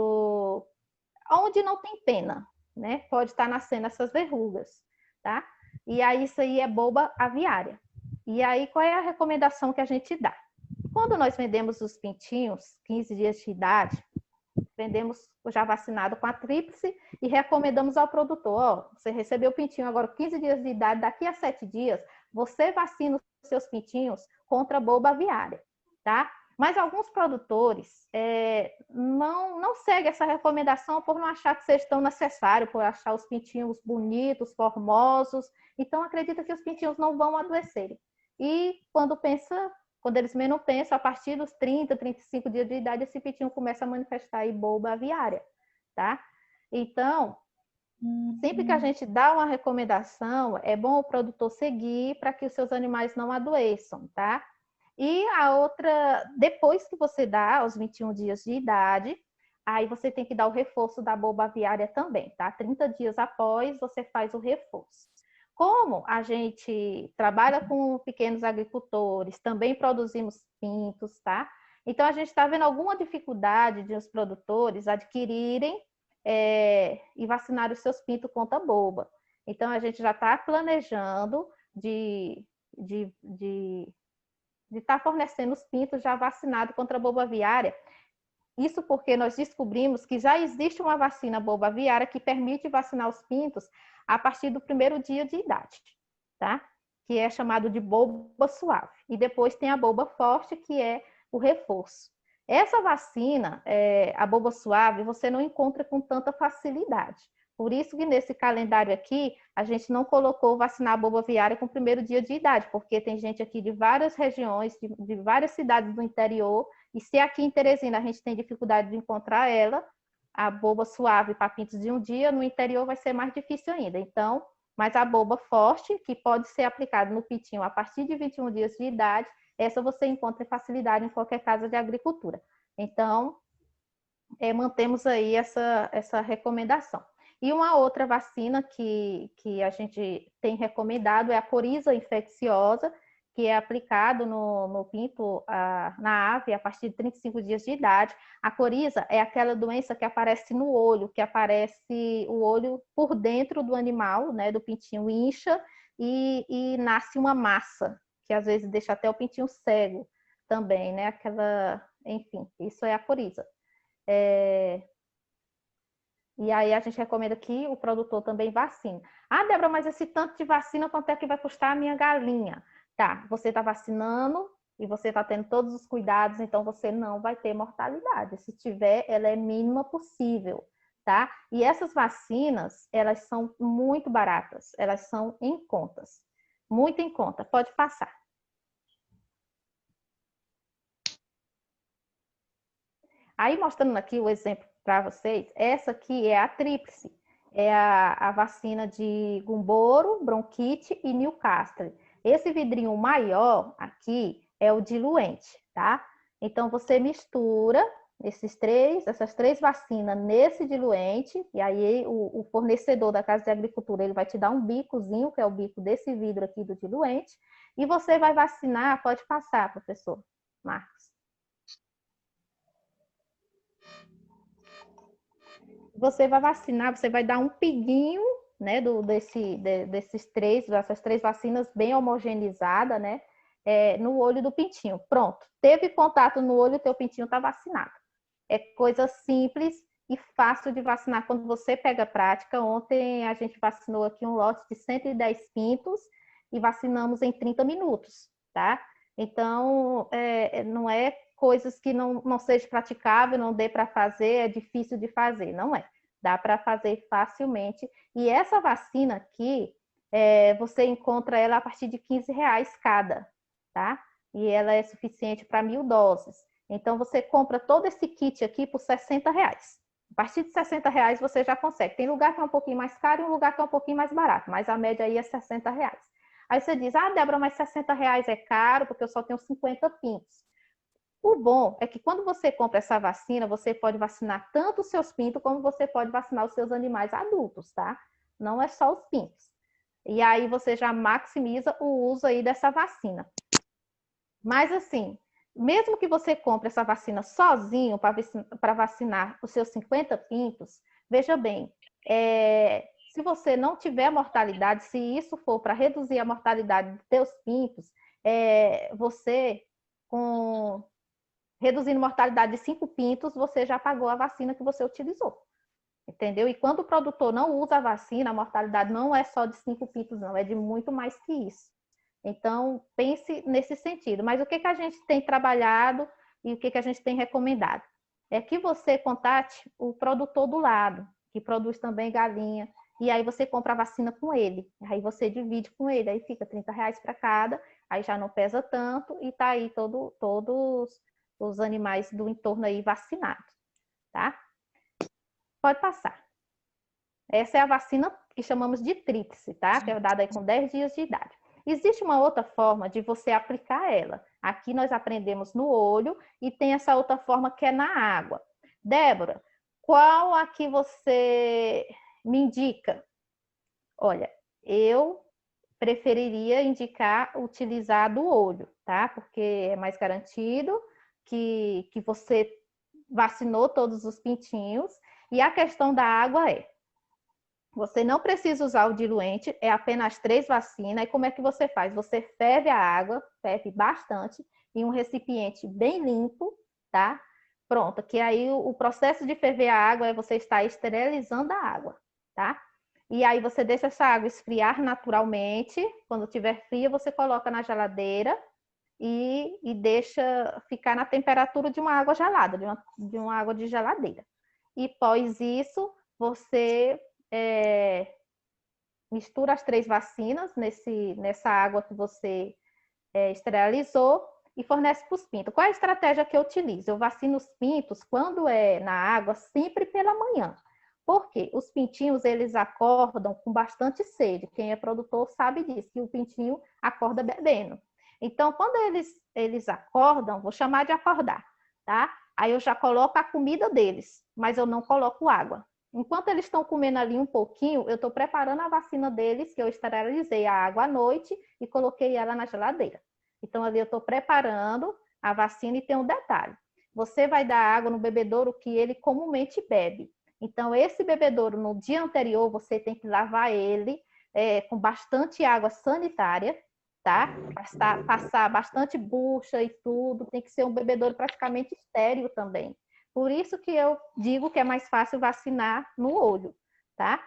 Speaker 4: onde não tem pena, né? Pode estar nascendo essas verrugas, tá? E aí isso aí é boba aviária. E aí qual é a recomendação que a gente dá? Quando nós vendemos os pintinhos, 15 dias de idade, vendemos já vacinado com a tríplice e recomendamos ao produtor, você recebeu o pintinho agora 15 dias de idade, daqui a 7 dias, você vacina os seus pintinhos contra a boba aviária, tá? Mas alguns produtores não seguem essa recomendação por não achar que seja tão necessário, por achar os pintinhos bonitos, formosos, então acredita que os pintinhos não vão adoecer. E quando eles menos pensam, a partir dos 30, 35 dias de idade, esse pintinho começa a manifestar aí boba aviária, tá? Então, sempre que a gente dá uma recomendação, é bom o produtor seguir para que os seus animais não adoeçam, tá? E a outra, depois que você dá aos 21 dias de idade, aí você tem que dar o reforço da boba aviária também, tá? 30 dias após, você faz o reforço. Como a gente trabalha com pequenos agricultores, também produzimos pintos, tá? Então, a gente está vendo alguma dificuldade de os produtores adquirirem e vacinar os seus pintos contra a boba. Então, a gente já está planejando de estar fornecendo os pintos já vacinados contra a boba aviária. Isso porque nós descobrimos que já existe uma vacina boba aviária que permite vacinar os pintos a partir do 1º dia de idade, tá? Que é chamado de boba suave. E depois tem a boba forte, que é o reforço. Essa vacina, a boba suave, você não encontra com tanta facilidade. Por isso que nesse calendário aqui, a gente não colocou vacinar a boba aviária com o 1º dia de idade, porque tem gente aqui de várias regiões, de várias cidades do interior, e se aqui em Teresina a gente tem dificuldade de encontrar ela, a boba suave para pintos de um dia, no interior vai ser mais difícil ainda. Então, mas a boba forte, que pode ser aplicada no pintinho a partir de 21 dias de idade, essa você encontra facilidade em qualquer casa de agricultura. Então, mantemos aí essa recomendação. E uma outra vacina que a gente tem recomendado é a coriza infecciosa, que é aplicado no pinto, na ave, a partir de 35 dias de idade. A coriza é aquela doença que aparece no olho, que aparece o olho por dentro do animal, né, do pintinho, incha e nasce uma massa, que às vezes deixa até o pintinho cego também, né? Enfim, isso é a coriza. E aí a gente recomenda que o produtor também vacine. Ah, Débora, mas esse tanto de vacina, quanto é que vai custar a minha galinha? Tá, você está vacinando e você está tendo todos os cuidados, então você não vai ter mortalidade. Se tiver, ela é mínima possível, tá? E essas vacinas, elas são muito baratas, elas são em contas, muito em conta. Pode passar. Aí, mostrando aqui o exemplo para vocês, essa aqui é a tríplice, é a vacina de Gumboro, bronquite e Newcastle. Esse vidrinho maior aqui é o diluente, tá? Então, você mistura essas três vacinas nesse diluente, e aí o fornecedor da Casa de Agricultura, ele vai te dar um bicozinho, que é o bico desse vidro aqui do diluente, e você vai vacinar, pode passar, professor Marcos. Você vai vacinar, você vai dar um piguinho, né, dessas três vacinas bem homogeneizadas, né, no olho do pintinho. Pronto, teve contato no olho, o teu pintinho está vacinado. É coisa simples e fácil de vacinar quando você pega a prática. Ontem a gente vacinou aqui um lote de 110 pintos e vacinamos em 30 minutos, tá? Então, não é coisas que não seja praticável, não dê para fazer, é difícil de fazer, não é. Dá para fazer facilmente. E essa vacina aqui, você encontra ela a partir de R$ 15 cada, tá? E ela é suficiente para 1.000 doses. Então, você compra todo esse kit aqui por R$ 60. A partir de R$ 60 você já consegue. Tem lugar que é um pouquinho mais caro e um lugar que é um pouquinho mais barato, mas a média aí é R$ 60. Aí você diz, Débora, mas R$ 60 é caro porque eu só tenho 50 pintos. O bom é que quando você compra essa vacina, você pode vacinar tanto os seus pintos como você pode vacinar os seus animais adultos, tá? Não é só os pintos. E aí você já maximiza o uso aí dessa vacina. Mas assim, mesmo que você compre essa vacina sozinho para vacinar os seus 50 pintos, veja bem, se você não tiver mortalidade, se isso for para reduzir a mortalidade dos teus pintos, você reduzindo mortalidade de 5 pintos, você já pagou a vacina que você utilizou. Entendeu? E quando o produtor não usa a vacina, a mortalidade não é só de 5 pintos, não, é de muito mais que isso. Então, pense nesse sentido. Mas o que a gente tem trabalhado e o que a gente tem recomendado? É que você contate o produtor do lado, que produz também galinha, e aí você compra a vacina com ele. Aí você divide com ele, aí fica R$ 30 para cada, aí já não pesa tanto e tá aí todos os animais do entorno aí vacinados, tá? Pode passar. Essa é a vacina que chamamos de tríplice, tá? Que é dada aí com 10 dias de idade. Existe uma outra forma de você aplicar ela. Aqui nós aprendemos no olho e tem essa outra forma que é na água. Débora, qual a que você me indica? Olha, eu preferiria indicar utilizar do olho, tá? Porque é mais garantido que você vacinou todos os pintinhos. E a questão da água você não precisa usar o diluente, é apenas 3 vacinas. E como é que você faz? Você ferve a água, ferve bastante, em um recipiente bem limpo, tá? Pronto, que aí o processo de ferver a água é você estar esterilizando a água, tá? E aí você deixa essa água esfriar naturalmente. Quando estiver fria, você coloca na geladeira e deixa ficar na temperatura de uma água gelada, de uma água de geladeira. E após isso, você mistura as 3 vacinas nessa água que você esterilizou e fornece para os pintos. Qual é a estratégia que eu utilizo? Eu vacino os pintos quando é na água, sempre pela manhã. Por quê? Os pintinhos, eles acordam com bastante sede. Quem é produtor sabe disso, que o pintinho acorda bebendo. Então, quando eles acordam, vou chamar de acordar, tá? Aí eu já coloco a comida deles, mas eu não coloco água. Enquanto eles estão comendo ali um pouquinho, eu estou preparando a vacina deles, que eu esterilizei a água à noite e coloquei ela na geladeira. Então, ali eu estou preparando a vacina e tem um detalhe. Você vai dar água no bebedouro que ele comumente bebe. Então, esse bebedouro, no dia anterior, você tem que lavar ele com bastante água sanitária, tá? Passar bastante bucha e tudo. Tem que ser um bebedouro praticamente estéril também. Por isso que eu digo que é mais fácil vacinar no olho, tá?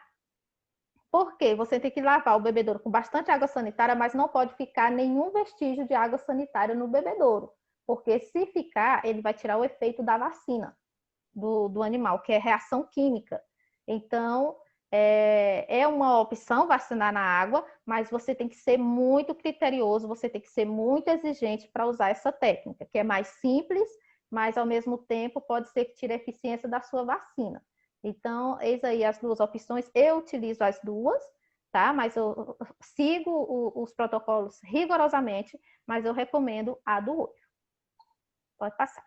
Speaker 4: Por quê? Você tem que lavar o bebedouro com bastante água sanitária, mas não pode ficar nenhum vestígio de água sanitária no bebedouro. Porque se ficar, ele vai tirar o efeito da vacina do animal, que é reação química. Então, é uma opção vacinar na água, mas você tem que ser muito criterioso, você tem que ser muito exigente para usar essa técnica, que é mais simples, mas ao mesmo tempo pode ser que tire a eficiência da sua vacina. Então, eis aí as duas opções. Eu utilizo as duas, tá? Mas eu sigo os protocolos rigorosamente, mas eu recomendo a do olho. Pode passar.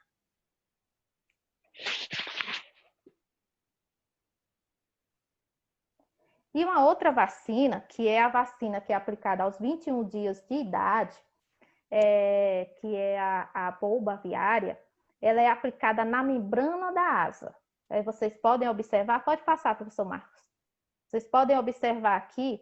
Speaker 4: E uma outra vacina, que é a vacina que é aplicada aos 21 dias de idade, que é a polba aviária, ela é aplicada na membrana da asa. Aí vocês podem observar, pode passar, professor Marcos. Vocês podem observar aqui,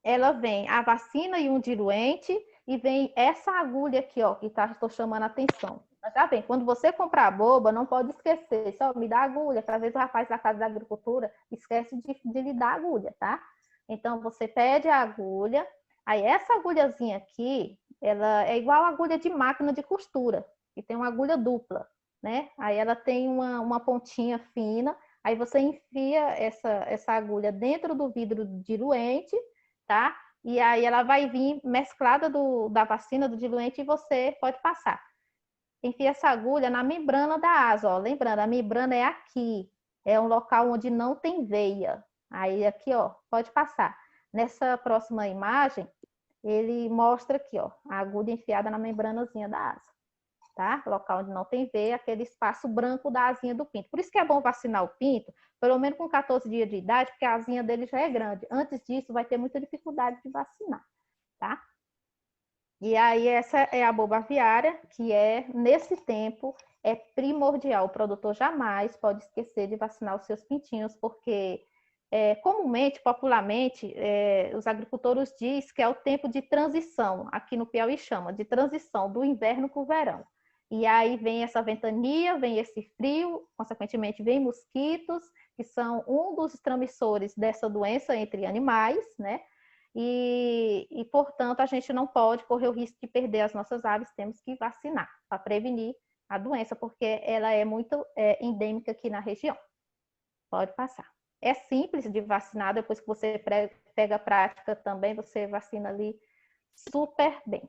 Speaker 4: ela vem a vacina e um diluente, e vem essa agulha aqui, ó, que estou chamando a atenção. Já vem, quando você comprar a boba, não pode esquecer, só me dá agulha, que às vezes o rapaz da Casa da Agricultura esquece de lhe dar agulha, tá? Então, você pede a agulha, aí essa agulhazinha aqui, ela é igual a agulha de máquina de costura, que tem uma agulha dupla, né? Aí ela tem uma pontinha fina, aí você enfia essa agulha dentro do vidro diluente, tá? E aí ela vai vir mesclada da vacina, do diluente, e você pode passar. Enfia essa agulha na membrana da asa, ó. Lembrando, a membrana é aqui, é um local onde não tem veia. Aí aqui, ó, pode passar. Nessa próxima imagem, ele mostra aqui, ó, a agulha enfiada na membranazinha da asa, tá? Local onde não tem veia, aquele espaço branco da asinha do pinto. Por isso que é bom vacinar o pinto, pelo menos com 14 dias de idade, porque a asinha dele já é grande. Antes disso, vai ter muita dificuldade de vacinar, tá? E aí essa é a boba aviária, que nesse tempo, é primordial. O produtor jamais pode esquecer de vacinar os seus pintinhos, porque comumente, popularmente, os agricultores dizem que é o tempo de transição, aqui no Piauí chama, de transição do inverno para o verão. E aí vem essa ventania, vem esse frio, consequentemente vem mosquitos, que são um dos transmissores dessa doença entre animais, né? E, portanto, a gente não pode correr o risco de perder as nossas aves, temos que vacinar para prevenir a doença, porque ela é muito endêmica aqui na região. Pode passar. É simples de vacinar, depois que você pega a prática também, você vacina ali super bem.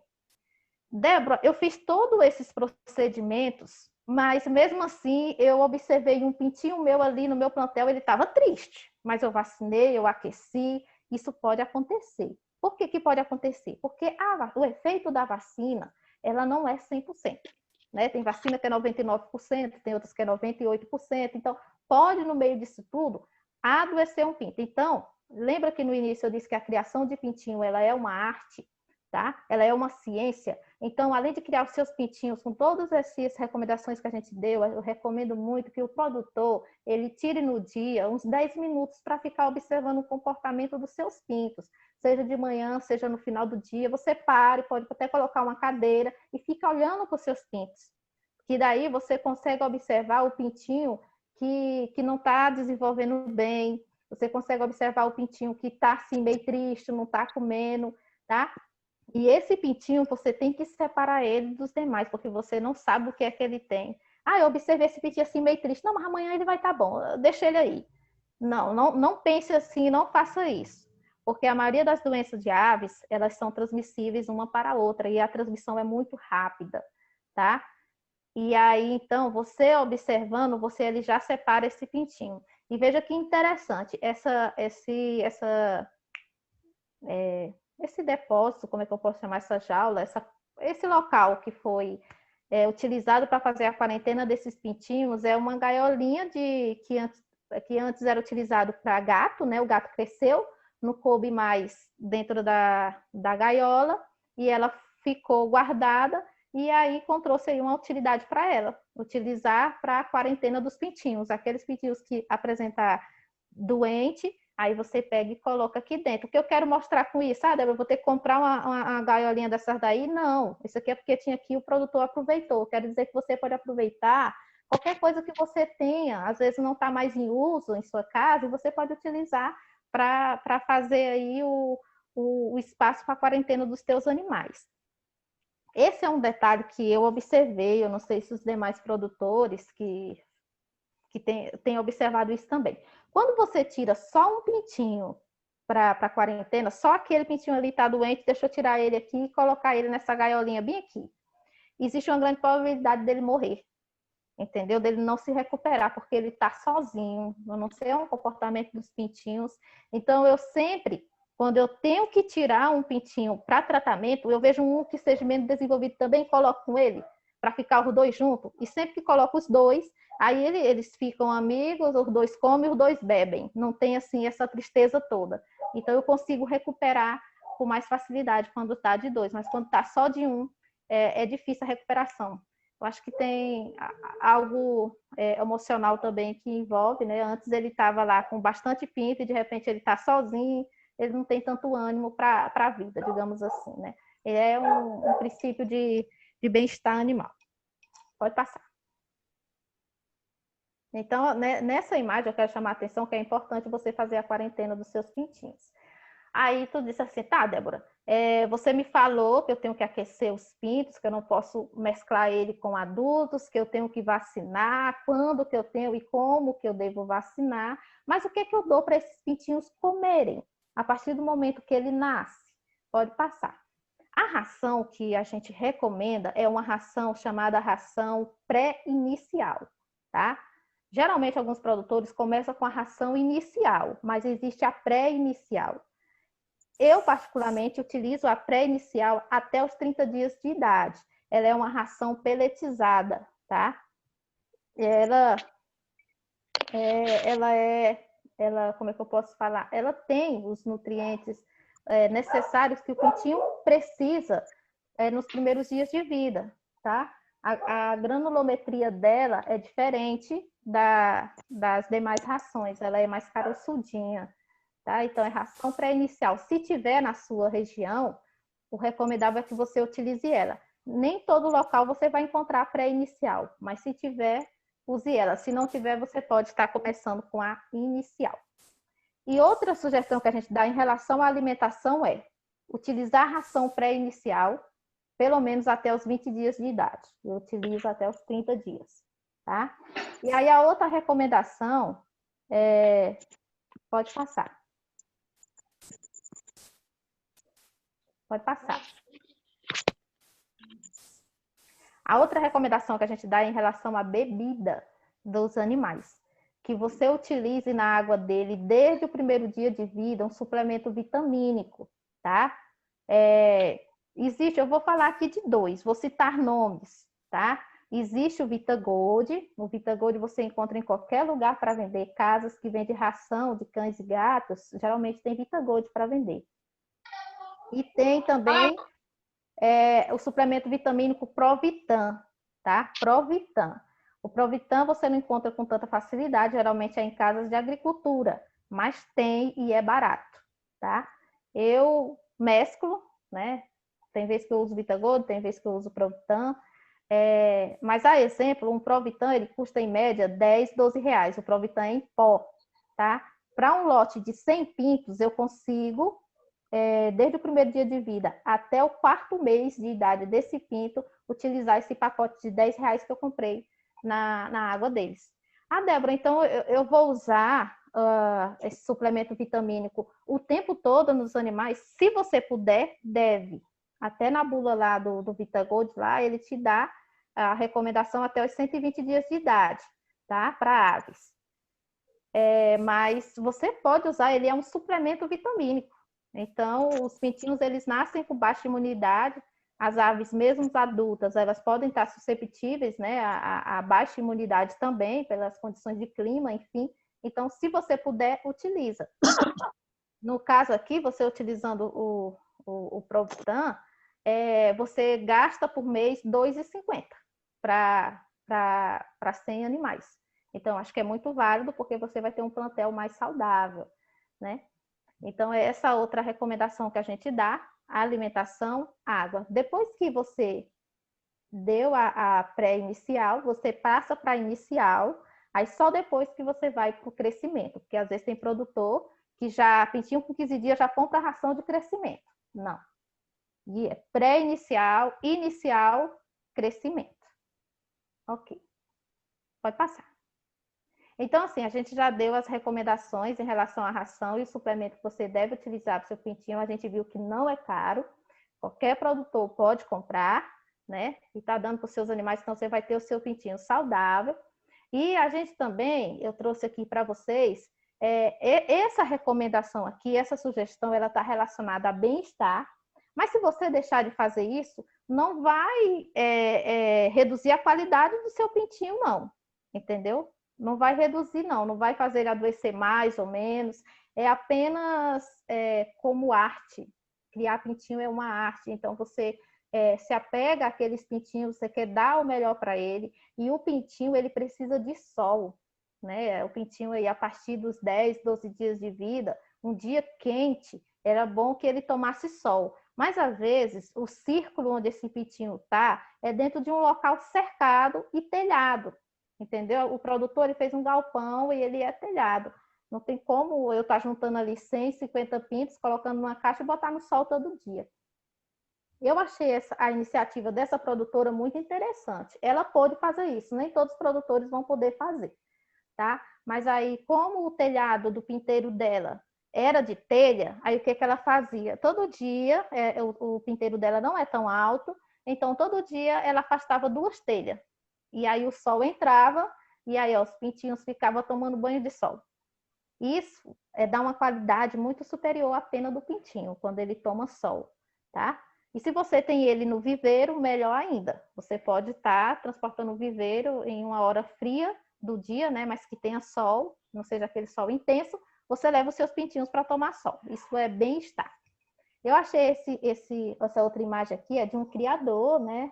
Speaker 4: Débora, eu fiz todos esses procedimentos, mas mesmo assim eu observei um pintinho meu ali no meu plantel, ele estava triste, mas eu vacinei, eu aqueci. Isso pode acontecer. Por que pode acontecer? Porque o efeito da vacina, ela não é 100%. Né? Tem vacina que é 99%, tem outras que é 98%. Então, pode, no meio disso tudo, adoecer um pinto. Então, lembra que no início eu disse que a criação de pintinho ela é uma arte, tá? Ela é uma ciência. Então, além de criar os seus pintinhos com todas essas recomendações que a gente deu, eu recomendo muito que o produtor, ele tire no dia uns 10 minutos para ficar observando o comportamento dos seus pintos. Seja de manhã, seja no final do dia, você pare, pode até colocar uma cadeira e fica olhando para os seus pintos. Que daí você consegue observar o pintinho que não está desenvolvendo bem, você consegue observar o pintinho que está assim meio triste, não está comendo, tá? E esse pintinho, você tem que separar ele dos demais, porque você não sabe o que é que ele tem. Ah, eu observei esse pintinho assim meio triste. Não, mas amanhã ele vai estar bom, deixa ele aí. Não pense assim, não faça isso. Porque a maioria das doenças de aves, elas são transmissíveis uma para a outra, e a transmissão é muito rápida, tá? E aí, então, você observando, ele já separa esse pintinho. E veja que interessante, esse depósito, como é que eu posso chamar essa jaula, esse local que foi utilizado para fazer a quarentena desses pintinhos é uma gaiolinha que antes era utilizado para gato, né? O gato cresceu, não coube mais dentro da gaiola e ela ficou guardada e aí encontrou-se aí uma utilidade para ela, utilizar para a quarentena dos pintinhos, aqueles pintinhos que apresentar doente. Aí você pega e coloca aqui dentro. O que eu quero mostrar com isso? Ah, Débora, eu vou ter que comprar uma gaiolinha dessas daí? Não. Isso aqui é porque tinha aqui, o produtor aproveitou. Quero dizer que você pode aproveitar qualquer coisa que você tenha. Às vezes não está mais em uso em sua casa e você pode utilizar para fazer aí o espaço para a quarentena dos teus animais. Esse é um detalhe que eu observei, eu não sei se os demais produtores que têm observado isso também. Quando você tira só um pintinho para a quarentena, só aquele pintinho ali está doente, deixa eu tirar ele aqui e colocar ele nessa gaiolinha bem aqui. Existe uma grande probabilidade dele morrer, entendeu? Dele não se recuperar, porque ele está sozinho. Eu não sei o comportamento dos pintinhos. Então, eu sempre, quando eu tenho que tirar um pintinho para tratamento, eu vejo um que seja menos desenvolvido também, coloco com ele, para ficar os dois juntos. E sempre que coloco os dois, aí eles ficam amigos, os dois comem, os dois bebem. Não tem, assim, essa tristeza toda. Então, eu consigo recuperar com mais facilidade quando está de dois. Mas quando está só de um, é difícil a recuperação. Eu acho que tem algo emocional também que envolve, né? Antes ele estava lá com bastante pinto e de repente ele está sozinho, ele não tem tanto ânimo para a vida, digamos assim, né? Ele é um princípio de bem-estar animal. Pode passar. Então, né, nessa imagem eu quero chamar a atenção que é importante você fazer a quarentena dos seus pintinhos. Aí tu disse assim, tá, Débora, você me falou que eu tenho que aquecer os pintos, que eu não posso mesclar ele com adultos, que eu tenho que vacinar, quando que eu tenho e como que eu devo vacinar, mas o que que eu dou para esses pintinhos comerem a partir do momento que ele nasce? Pode passar. A ração que a gente recomenda é uma ração chamada ração pré-inicial, tá? Geralmente alguns produtores começam com a ração inicial, mas existe a pré-inicial. Eu, particularmente, utilizo a pré-inicial até os 30 dias de idade. Ela é uma ração peletizada, tá? Como é que eu posso falar? Ela tem os nutrientes necessários que o pintinho precisa nos primeiros dias de vida, tá? A granulometria dela é diferente das demais rações, ela é mais caroçudinha. Tá? Então, é ração pré-inicial. Se tiver na sua região, o recomendável é que você utilize ela. Nem todo local você vai encontrar pré-inicial, mas se tiver, use ela. Se não tiver, você pode estar começando com a inicial. E outra sugestão que a gente dá em relação à alimentação é utilizar a ração pré-inicial pelo menos até os 20 dias de idade. Eu utilizo até os 30 dias. Tá? E aí, a outra recomendação pode passar. Pode passar. A outra recomendação que a gente dá é em relação à bebida dos animais. Que você utilize na água dele, desde o primeiro dia de vida, um suplemento vitamínico, tá? Eu vou falar aqui de dois, vou citar nomes, tá? Existe o VitaGold. O VitaGold você encontra em qualquer lugar para vender. Casas que vendem ração de cães e gatos, geralmente tem VitaGold para vender. E tem também o suplemento vitamínico Provitan, tá? Provitan. O Provitan você não encontra com tanta facilidade, geralmente é em casas de agricultura, mas tem e é barato, tá? Eu mesclo, né? Tem vezes que eu uso VitaGold, tem vezes que eu uso Provitan. Mas, a exemplo, um Provitan, ele custa em média 10, 12 reais. O Provitan é em pó, tá? Para um lote de 100 pintos, eu consigo... desde o primeiro dia de vida até o 4º mês de idade desse pinto, utilizar esse pacote de 10 reais que eu comprei na água deles. Débora, então eu vou usar esse suplemento vitamínico o tempo todo nos animais? Se você puder, deve. Até na bula lá do VitaGold, lá, ele te dá a recomendação até os 120 dias de idade, tá? Para aves. Mas você pode usar, ele é um suplemento vitamínico. Então, os pintinhos, eles nascem com baixa imunidade. As aves, mesmo adultas, elas podem estar susceptíveis, né, a baixa imunidade também, pelas condições de clima, enfim. Então, se você puder, utiliza. No caso aqui, você utilizando o Provitan, você gasta por mês R$ 2,50 para 100 animais. Então, acho que é muito válido, porque você vai ter um plantel mais saudável, né? Então, é essa outra recomendação que a gente dá, a alimentação, água. Depois que você deu a pré-inicial, você passa para a inicial, aí só depois que você vai para o crescimento, porque às vezes tem produtor que já, pintinho com 15 dias já compra ração de crescimento. Não. E é pré-inicial, inicial, crescimento. Ok. Pode passar. Então, assim, a gente já deu as recomendações em relação à ração e o suplemento que você deve utilizar para o seu pintinho. A gente viu que não é caro. Qualquer produtor pode comprar, né? E tá dando para os seus animais, então você vai ter o seu pintinho saudável. E a gente também, eu trouxe aqui para vocês, essa recomendação aqui, essa sugestão, ela está relacionada a bem-estar. Mas se você deixar de fazer isso, não vai reduzir a qualidade do seu pintinho, não. Entendeu? Não vai reduzir, não. Não vai fazer ele adoecer mais ou menos. É apenas como arte. Criar pintinho é uma arte. Então, você se apega àqueles pintinhos, você quer dar o melhor para ele. E o pintinho, ele precisa de sol. Né? O pintinho, aí, a partir dos 10, 12 dias de vida, um dia quente, era bom que ele tomasse sol. Mas, às vezes, o círculo onde esse pintinho está é dentro de um local cercado e telhado. Entendeu? O produtor ele fez um galpão e ele é telhado. Não tem como eu estar juntando ali 150 pintos, colocando numa caixa e botar no sol todo dia. Eu achei a iniciativa dessa produtora muito interessante. Ela pôde fazer isso, nem todos os produtores vão poder fazer, tá? Mas aí, como o telhado do pinteiro dela era de telha, aí o que ela fazia? Todo dia, o pinteiro dela não é tão alto, então todo dia ela afastava 2 telhas. E aí o sol entrava e aí os pintinhos ficavam tomando banho de sol. Isso dá uma qualidade muito superior à pena do pintinho, quando ele toma sol, tá? E se você tem ele no viveiro, melhor ainda. Você pode estar transportando o viveiro em uma hora fria do dia, né? Mas que tenha sol, não seja aquele sol intenso, você leva os seus pintinhos para tomar sol. Isso é bem-estar. Eu achei essa outra imagem aqui, é de um criador, né?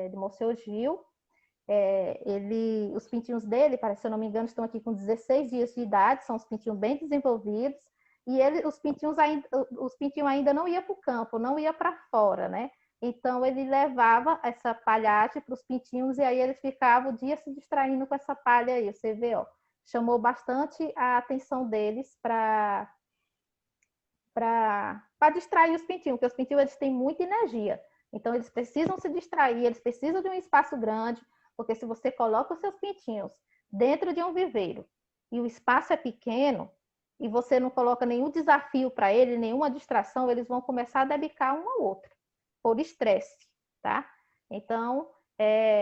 Speaker 4: De Monsenhor Gil. Os pintinhos dele, se eu não me engano, estão aqui com 16 dias de idade, são os pintinhos bem desenvolvidos, e os pintinhos ainda não iam para o campo, não ia para fora, né? Então ele levava essa palhagem para os pintinhos e aí eles ficavam o dia se distraindo com essa palha aí, você vê, ó, chamou bastante a atenção deles para distrair os pintinhos, porque os pintinhos eles têm muita energia, então eles precisam se distrair, eles precisam de um espaço grande. Porque se você coloca os seus pintinhos dentro de um viveiro e o espaço é pequeno e você não coloca nenhum desafio para ele, nenhuma distração, eles vão começar a debicar um ao outro, por estresse, tá? Então,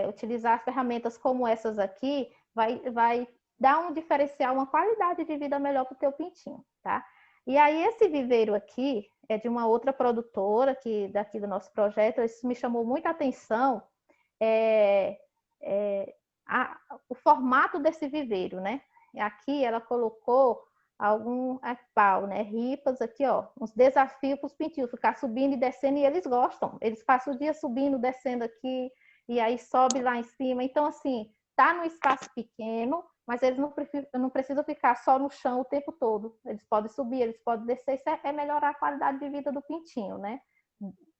Speaker 4: utilizar ferramentas como essas aqui vai dar um diferencial, uma qualidade de vida melhor para o teu pintinho, tá? E aí, esse viveiro aqui é de uma outra produtora daqui do nosso projeto, isso me chamou muita atenção, o formato desse viveiro, né? Aqui ela colocou algum pau, né? Ripas aqui, ó, uns desafios para os pintinhos, ficar subindo e descendo, e eles gostam. Eles passam o dia subindo, descendo aqui, e aí sobe lá em cima. Então, assim, tá num espaço pequeno, mas eles não precisam ficar só no chão o tempo todo. Eles podem subir, eles podem descer, isso é melhorar a qualidade de vida do pintinho, né?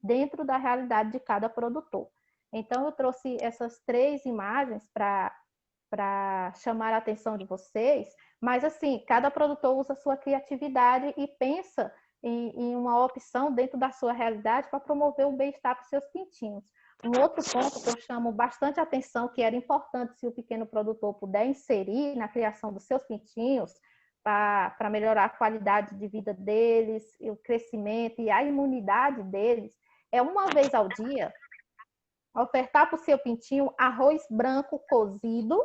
Speaker 4: Dentro da realidade de cada produtor. Então, eu trouxe essas 3 imagens para chamar a atenção de vocês, mas, assim, cada produtor usa a sua criatividade e pensa em uma opção dentro da sua realidade para promover o bem-estar para os seus pintinhos. Um outro ponto que eu chamo bastante atenção, que era importante se o pequeno produtor puder inserir na criação dos seus pintinhos, para melhorar a qualidade de vida deles, o crescimento e a imunidade deles, é uma vez ao dia ofertar para o seu pintinho arroz branco cozido,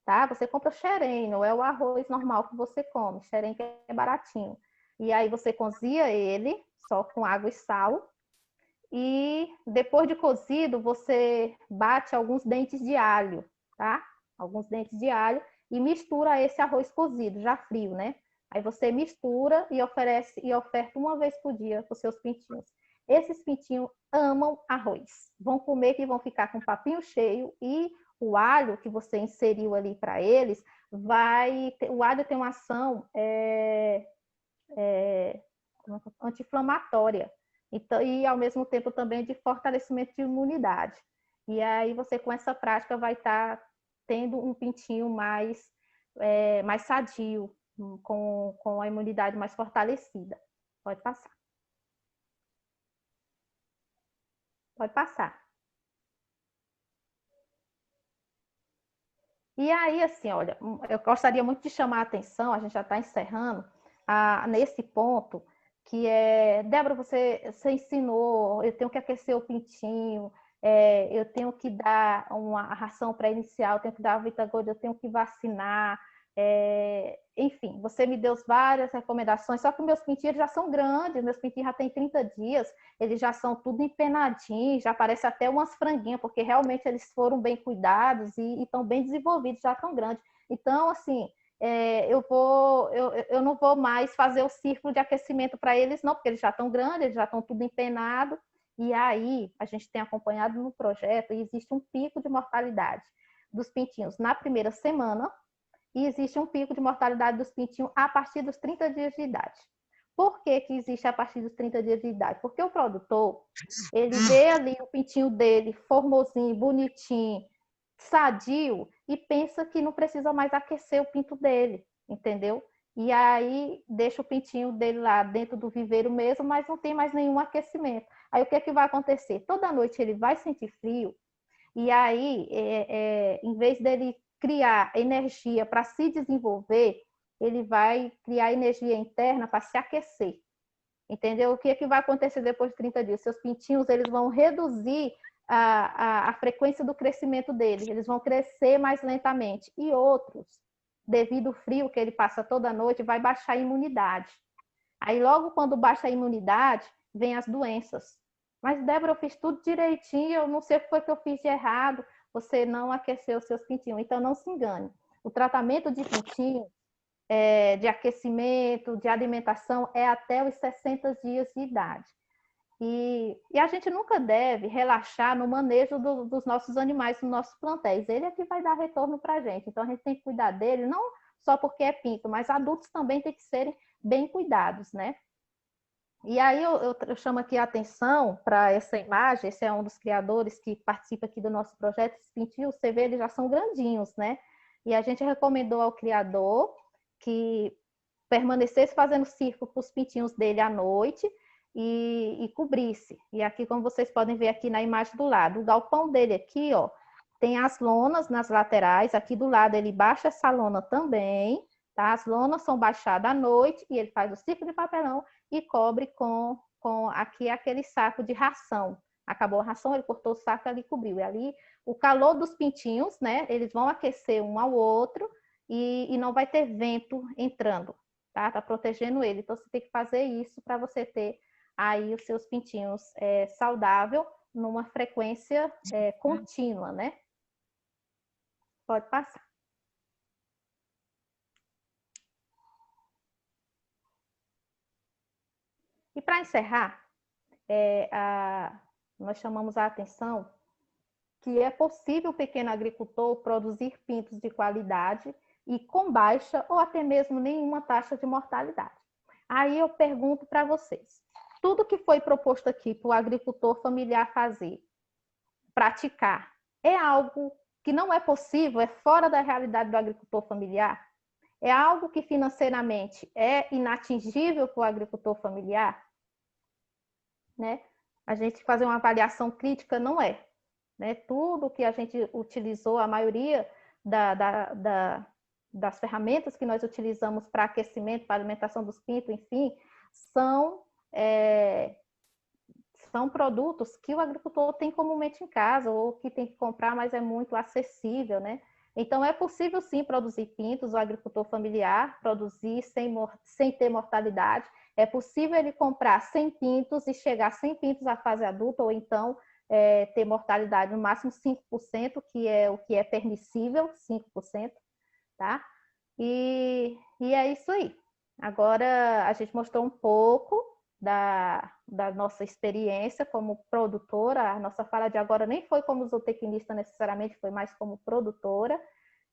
Speaker 4: tá? Você compra xerém, não é o arroz normal que você come, xerém que é baratinho. E aí você cozinha ele só com água e sal. E depois de cozido, você bate alguns dentes de alho, tá? Alguns dentes de alho e mistura esse arroz cozido, já frio, né? Aí você mistura e oferta uma vez por dia para os seus pintinhos. Esses pintinhos amam arroz. Vão comer que vão ficar com o papinho cheio e o alho que você inseriu ali para eles, o alho tem uma ação anti-inflamatória. Então, e ao mesmo tempo também de fortalecimento de imunidade. E aí você com essa prática vai estar tendo um pintinho mais sadio, com a imunidade mais fortalecida. Pode passar. Pode passar. E aí, assim, olha, eu gostaria muito de chamar a atenção, a gente já está encerrando, nesse ponto, que é, Débora, você ensinou, eu tenho que aquecer o pintinho, eu tenho que dar uma ração pré-inicial, eu tenho que dar a Vitagold, eu tenho que vacinar, enfim, você me deu várias recomendações, só que meus pintinhos já são grandes, meus pintinhos já têm 30 dias, eles já são tudo empenadinhos, já parece até umas franguinhas, porque realmente eles foram bem cuidados e estão bem desenvolvidos, já tão grandes. Então, assim, eu não vou mais fazer o círculo de aquecimento para eles, não, porque eles já estão grandes, eles já estão tudo empenados. E aí, a gente tem acompanhado no projeto, e existe um pico de mortalidade dos pintinhos na primeira semana, e existe um pico de mortalidade dos pintinhos a partir dos 30 dias de idade. Por que que existe a partir dos 30 dias de idade? Porque o produtor, ele vê ali o pintinho dele, formosinho, bonitinho, sadio, e pensa que não precisa mais aquecer o pinto dele, entendeu? E aí deixa o pintinho dele lá dentro do viveiro mesmo, mas não tem mais nenhum aquecimento. Aí o que é que vai acontecer? Toda noite ele vai sentir frio, e aí, em vez dele criar energia para se desenvolver, ele vai criar energia interna para se aquecer. Entendeu? O que é que vai acontecer depois de 30 dias? Seus pintinhos, eles vão reduzir a frequência do crescimento deles, eles vão crescer mais lentamente. E outros, devido ao frio que ele passa toda noite, vai baixar a imunidade. Aí logo quando baixa a imunidade, vem as doenças. Mas, Débora, eu fiz tudo direitinho, eu não sei o que foi que eu fiz de errado. Você não aqueceu os seus pintinhos. Então, não se engane. O tratamento de pintinho, de aquecimento, de alimentação, é até os 60 dias de idade. E a gente nunca deve relaxar no manejo dos nossos animais, dos nossos plantéis. Ele é que vai dar retorno para a gente. Então, a gente tem que cuidar dele, não só porque é pinto, mas adultos também têm que serem bem cuidados, né? E aí eu chamo aqui a atenção para essa imagem, esse é um dos criadores que participa aqui do nosso projeto, esses pintinhos, você vê, eles já são grandinhos, né? E a gente recomendou ao criador que permanecesse fazendo círculo para os pintinhos dele à noite e cobrisse. E aqui, como vocês podem ver aqui na imagem do lado, o galpão dele aqui, ó, tem as lonas nas laterais, aqui do lado ele baixa essa lona também, tá? As lonas são baixadas à noite e ele faz o círculo de papelão e cobre com aqui aquele saco de ração. Acabou a ração, ele cortou o saco e ali cobriu. E ali o calor dos pintinhos, né? Eles vão aquecer um ao outro e não vai ter vento entrando, tá? Tá protegendo ele. Então você tem que fazer isso para você ter aí os seus pintinhos saudável numa frequência contínua, né? Pode passar. E para encerrar, nós chamamos a atenção que é possível o pequeno agricultor produzir pintos de qualidade e com baixa ou até mesmo nenhuma taxa de mortalidade. Aí eu pergunto para vocês, tudo que foi proposto aqui para o agricultor familiar fazer, praticar, é algo que não é possível, é fora da realidade do agricultor familiar? É algo que financeiramente é inatingível para o agricultor familiar? Né? A gente fazer uma avaliação crítica não é. Né? Tudo que a gente utilizou, a maioria das ferramentas que nós utilizamos para aquecimento, para alimentação dos pintos, enfim, são produtos que o agricultor tem comumente em casa ou que tem que comprar, mas é muito acessível, né? Então, é possível, sim, produzir pintos, o agricultor familiar, produzir sem ter mortalidade. É possível ele comprar 100 pintos e chegar a 100 pintos à fase adulta, ou então ter mortalidade no máximo 5%, que é o que é permissível, 5%, tá? E é isso aí. Agora, a gente mostrou um pouco da nossa experiência como produtora. A nossa fala de agora nem foi como zootecnista necessariamente, foi mais como produtora.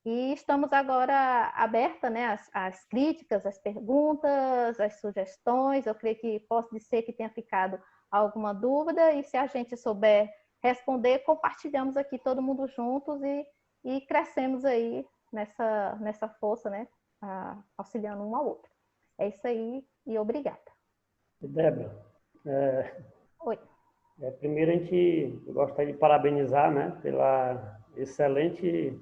Speaker 4: E estamos agora aberta, né, às críticas, às perguntas, às sugestões. Eu creio que posso dizer que tenha ficado alguma dúvida, e se a gente souber responder, compartilhamos aqui todo mundo juntos e crescemos aí nessa força, né, auxiliando um ao outro. É isso aí e obrigada.
Speaker 1: Débora,
Speaker 4: Oi.
Speaker 1: primeiro eu gostaria de parabenizar, né, pela excelente